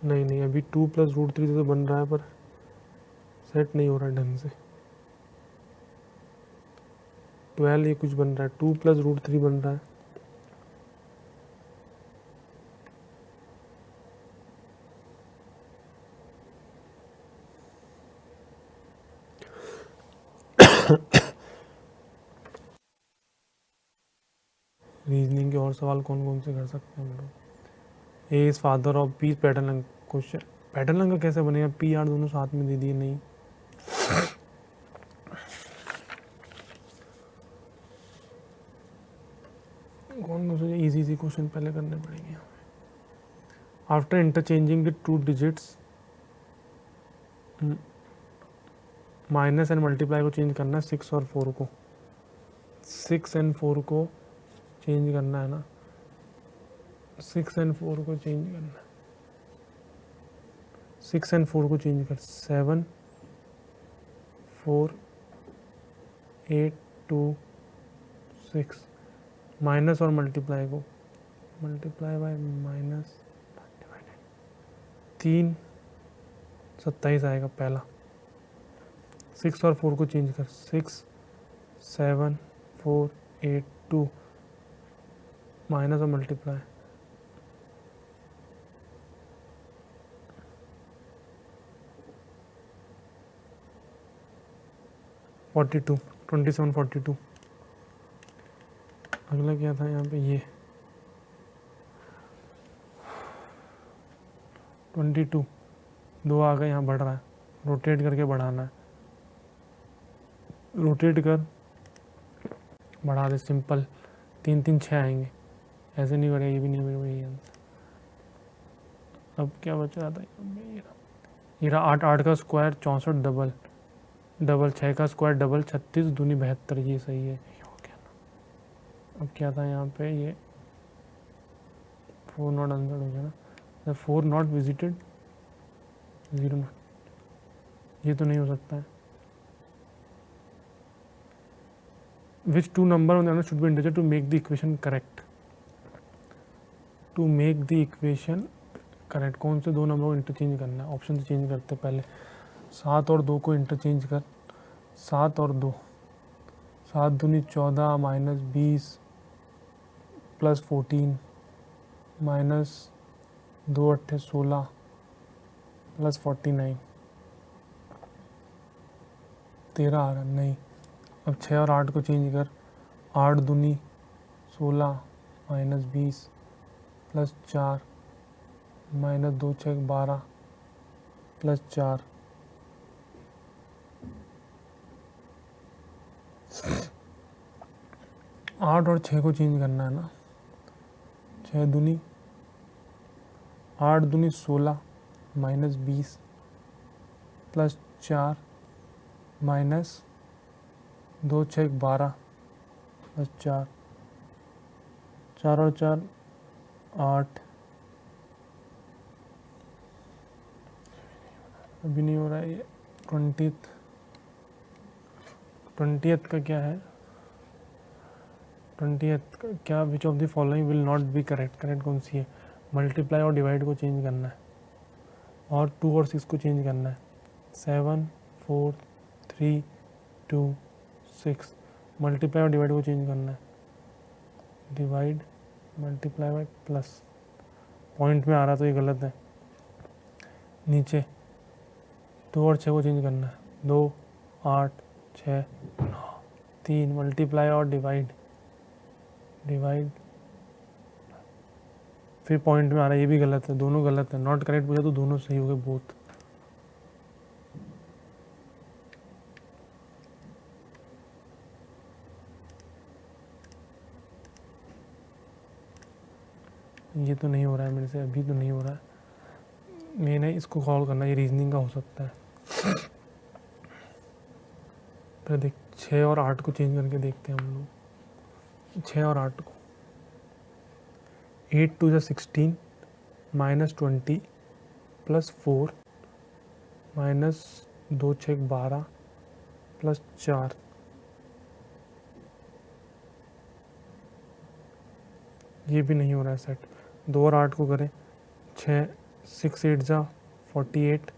Speaker 2: नहीं अभी 2 + √3 तो बन रहा है पर सेट नहीं हो रहा ढंग से। 12 ये कुछ बन रहा है, 2 + √3 बन रहा है। रीजनिंग के और सवाल कौन कौन से कर सकते हैं हम लोग? A is father of P, pattern question, pattern का कैसे बनेगा? पी आर दोनों साथ में दे दिए, नहीं। कौन कौन से इजी क्वेश्चन पहले करने पड़ेंगे? After interchanging the 2 digits, minus and multiply को चेंज करना है, 6 और 4 को, 6 और 4 को चेंज करना है ना, 6 और 4 को चेंज करना है, 6 और 4 को चेंज कर, 7 4 8 2 6, माइनस और मल्टीप्लाई को, मल्टीप्लाई बाय माइनस, 3 27 आएगा पहला। 6 और 4 को चेंज कर, 6 7 4 8 2, माइनस और मल्टीप्लाई, (42) 27 42। अगला क्या था यहाँ पे? ये 22, 2 आ गए, यहाँ बढ़ रहा है, रोटेट करके बढ़ाना है, रोटेट कर बढ़ा दे, सिंपल, 3 3 6 आएंगे, ऐसे नहीं बढ़ेगा, ये भी नहीं बढ़ेगा, ये आंसर। अब क्या बच रहा था? ये रहा 8 8 का स्क्वायर 64 डबल, डबल 6 का स्क्वायर डबल 36 दूनी 72, ये सही है, ये हो गया ना। अब क्या था यहाँ पे? ये 4 नॉट आंसर हो गया ना, 4 नॉट विजिटेड 0 नॉट, ये तो नहीं हो सकता है। Which 2 number on the other should be integer to make the equation correct? To make the equation correct, कौन से 2 नंबर को इंटरचेंज करना है? ऑप्शन से चेंज करते पहले, 7 और 2 को इंटरचेंज कर, 7 और 2, 7 दूनी 14 -20 + 14 -2 8 16 + 49, 13 आ रहा, नहीं। अब 6 और 8 को चेंज कर, 8 दूनी 16 -20 प्लस 4 माइनस 2 6 12 प्लस 4 8 और 6 को चेंज करना है ना। 6 दूनी 8 दूनी 16 माइनस 20 प्लस 4 माइनस 2 6 12 प्लस 4 4 और 4 8 अभी नहीं हो रहा है ये। 20th का क्या है? 20th का क्या? विच of the following will not be correct? Correct कौन सी है? मल्टीप्लाई और डिवाइड को चेंज करना है और 2 और 6 को चेंज करना है। 7 4 3 2 6 मल्टीप्लाई और डिवाइड को चेंज करना है। Divide multiply by plus. Point में आ रहा तो ये गलत है। नीचे 2 और 6 को चेंज करना है। 2 8 6 9 3 मल्टीप्लाई और डिवाइड फिर पॉइंट में आ रहा है, ये भी गलत है। दोनों गलत है। नॉट करेक्ट पूछा तो दोनों सही हो गए, बोथ। ये तो नहीं हो रहा है मेरे से, अभी तो नहीं हो रहा है। मैंने इसको सॉल्व करना, ये रीजनिंग का हो सकता है। फिर देख 6 और 8 को चेंज करके देखते हैं हम लोग। 6 और 8 को 8 2 16 माइनस 20 प्लस 4 माइनस 2 6 12 प्लस 4 ये भी नहीं हो रहा है सेट। 2 और 8 को करें। 6 6 8 जा 48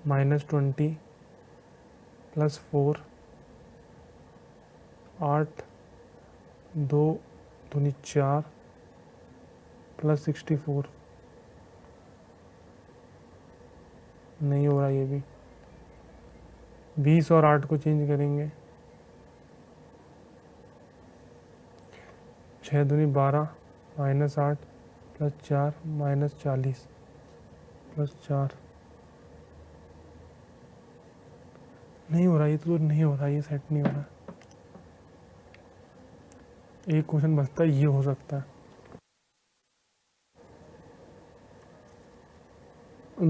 Speaker 2: माइनस 20 प्लस 4 8 2 दूनी 4 प्लस 64 नहीं हो रहा ये भी। 20 और 8 को चेंज करेंगे। 6 दूनी 12 माइनस 8 प्लस 4 माइनस 40 प्लस 4 नहीं हो रहा ये तो नहीं हो रहा, ये सेट नहीं हो रहा। एक क्वेश्चन बचता है, ये हो सकता है।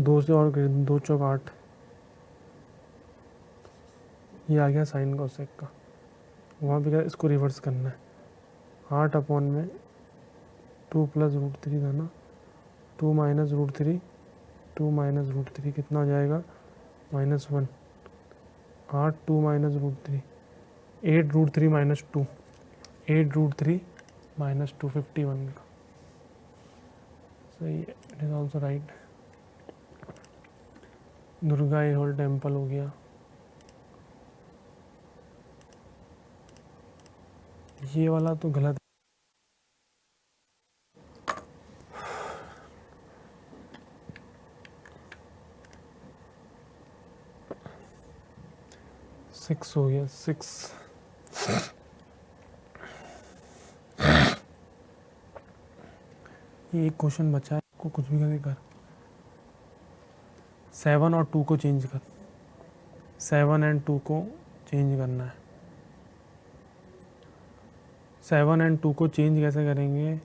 Speaker 2: 2 से और 2 चौक 8 ये आ गया साइन कोसेक का। वहाँ पे क्या इसको रिवर्स करना है। 8 अपॉन में 2 प्लस रूट 3 था ना। 2 माइनस रूट 3 2 माइनस रूट 3 कितना हो जाएगा? -1। 8 2 minus root 3 8 root 3 minus 2 8 root 3 minus 2 51 का सही है। It is also right. Durga whole temple हो गया। ये वाला तो गलत। सिक्स हो गया 6। ये एक क्वेश्चन बचा है, को कुछ भी करके कर। 7 और 2 को चेंज कर। 7 एंड 2 को चेंज करना है। 7 एंड 2 को चेंज कैसे करेंगे?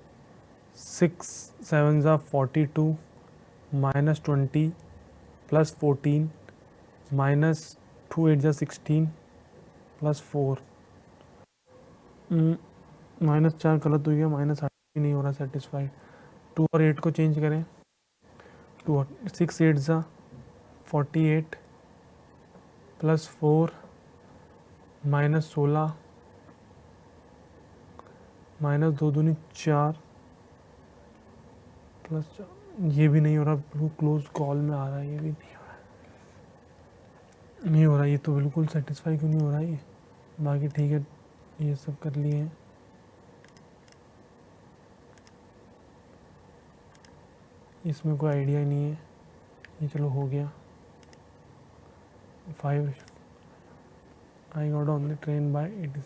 Speaker 2: 6 7 ज़ा 42 माइनस 20 प्लस 14 माइनस 2 8 ज़ा 16 प्लस 4 माइनस 4 गलत हो गया। माइनस 8 भी नहीं हो रहा सेटिस्फाइड। 2 और 8 को चेंज करें। 2 और 6 8 ज़ा 48 प्लस 4 माइनस 16 माइनस 2 दूनी 4 प्लस 4 ये भी नहीं हो रहा। बिल्कुल क्लोज कॉल में आ रहा है। ये भी नहीं हो रहा, नहीं हो रहा। ये तो बिल्कुल सेटिस्फाई क्यों नहीं हो रहा है ये? बाकी ठीक है, ये सब कर लिए हैं। इसमें कोई आइडिया नहीं है। ये चलो हो गया। 5 I got on the train by 80।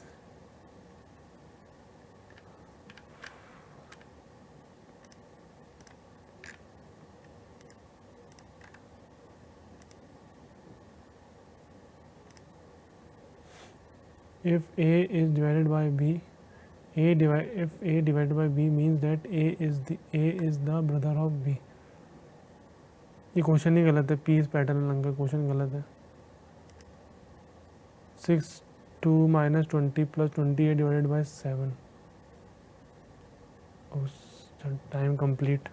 Speaker 2: if A is divided by B, if A divided by B means that A is the brother of B. ये क्वेश्चन ही गलत है, पी इज पैटर्न लंग का क्वेश्चन गलत है। 6 2 minus 20 plus 28 divided by 7. Oh, time complete.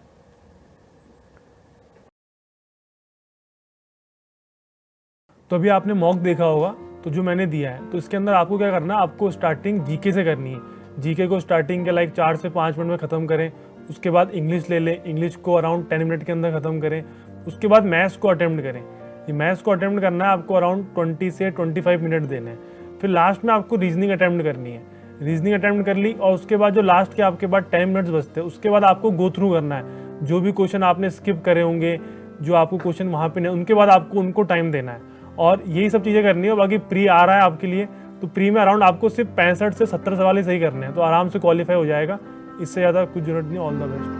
Speaker 2: तो अभी आपने mock देखा होगा, तो जो मैंने दिया है, तो इसके अंदर आपको क्या करना है, आपको स्टार्टिंग जीके से करनी है। जीके को स्टार्टिंग के लाइक 4 से 5 मिनट में ख़त्म करें, उसके बाद इंग्लिश ले लें, इंग्लिश को अराउंड 10 मिनट के अंदर ख़त्म करें, उसके बाद मैथ्स को अटेम्प्ट करें। ये मैथ्स को अटेम्प्ट करना है आपको अराउंड 20 से 25 मिनट देने हैं। फिर लास्ट में आपको रीजनिंग अटेम्प्ट करनी है। रीजनिंग अटेम्प्ट कर ली और उसके बाद जो लास्ट के आपके बाद 10 मिनट्स बचते हैं, उसके बाद आपको गो थ्रू करना है। जो भी क्वेश्चन आपने स्किप करे होंगे, जो आपको क्वेश्चन वहाँ पे नहीं, उनके बाद आपको उनको टाइम देना है और यही सब चीज़ें करनी है। बाकी प्री आ रहा है आपके लिए, तो प्री में अराउंड आपको सिर्फ 65 से 70 सवाल ही सही करने हैं, तो आराम से क्वालिफाई हो जाएगा। इससे ज़्यादा कुछ जरूरत नहीं। All the best.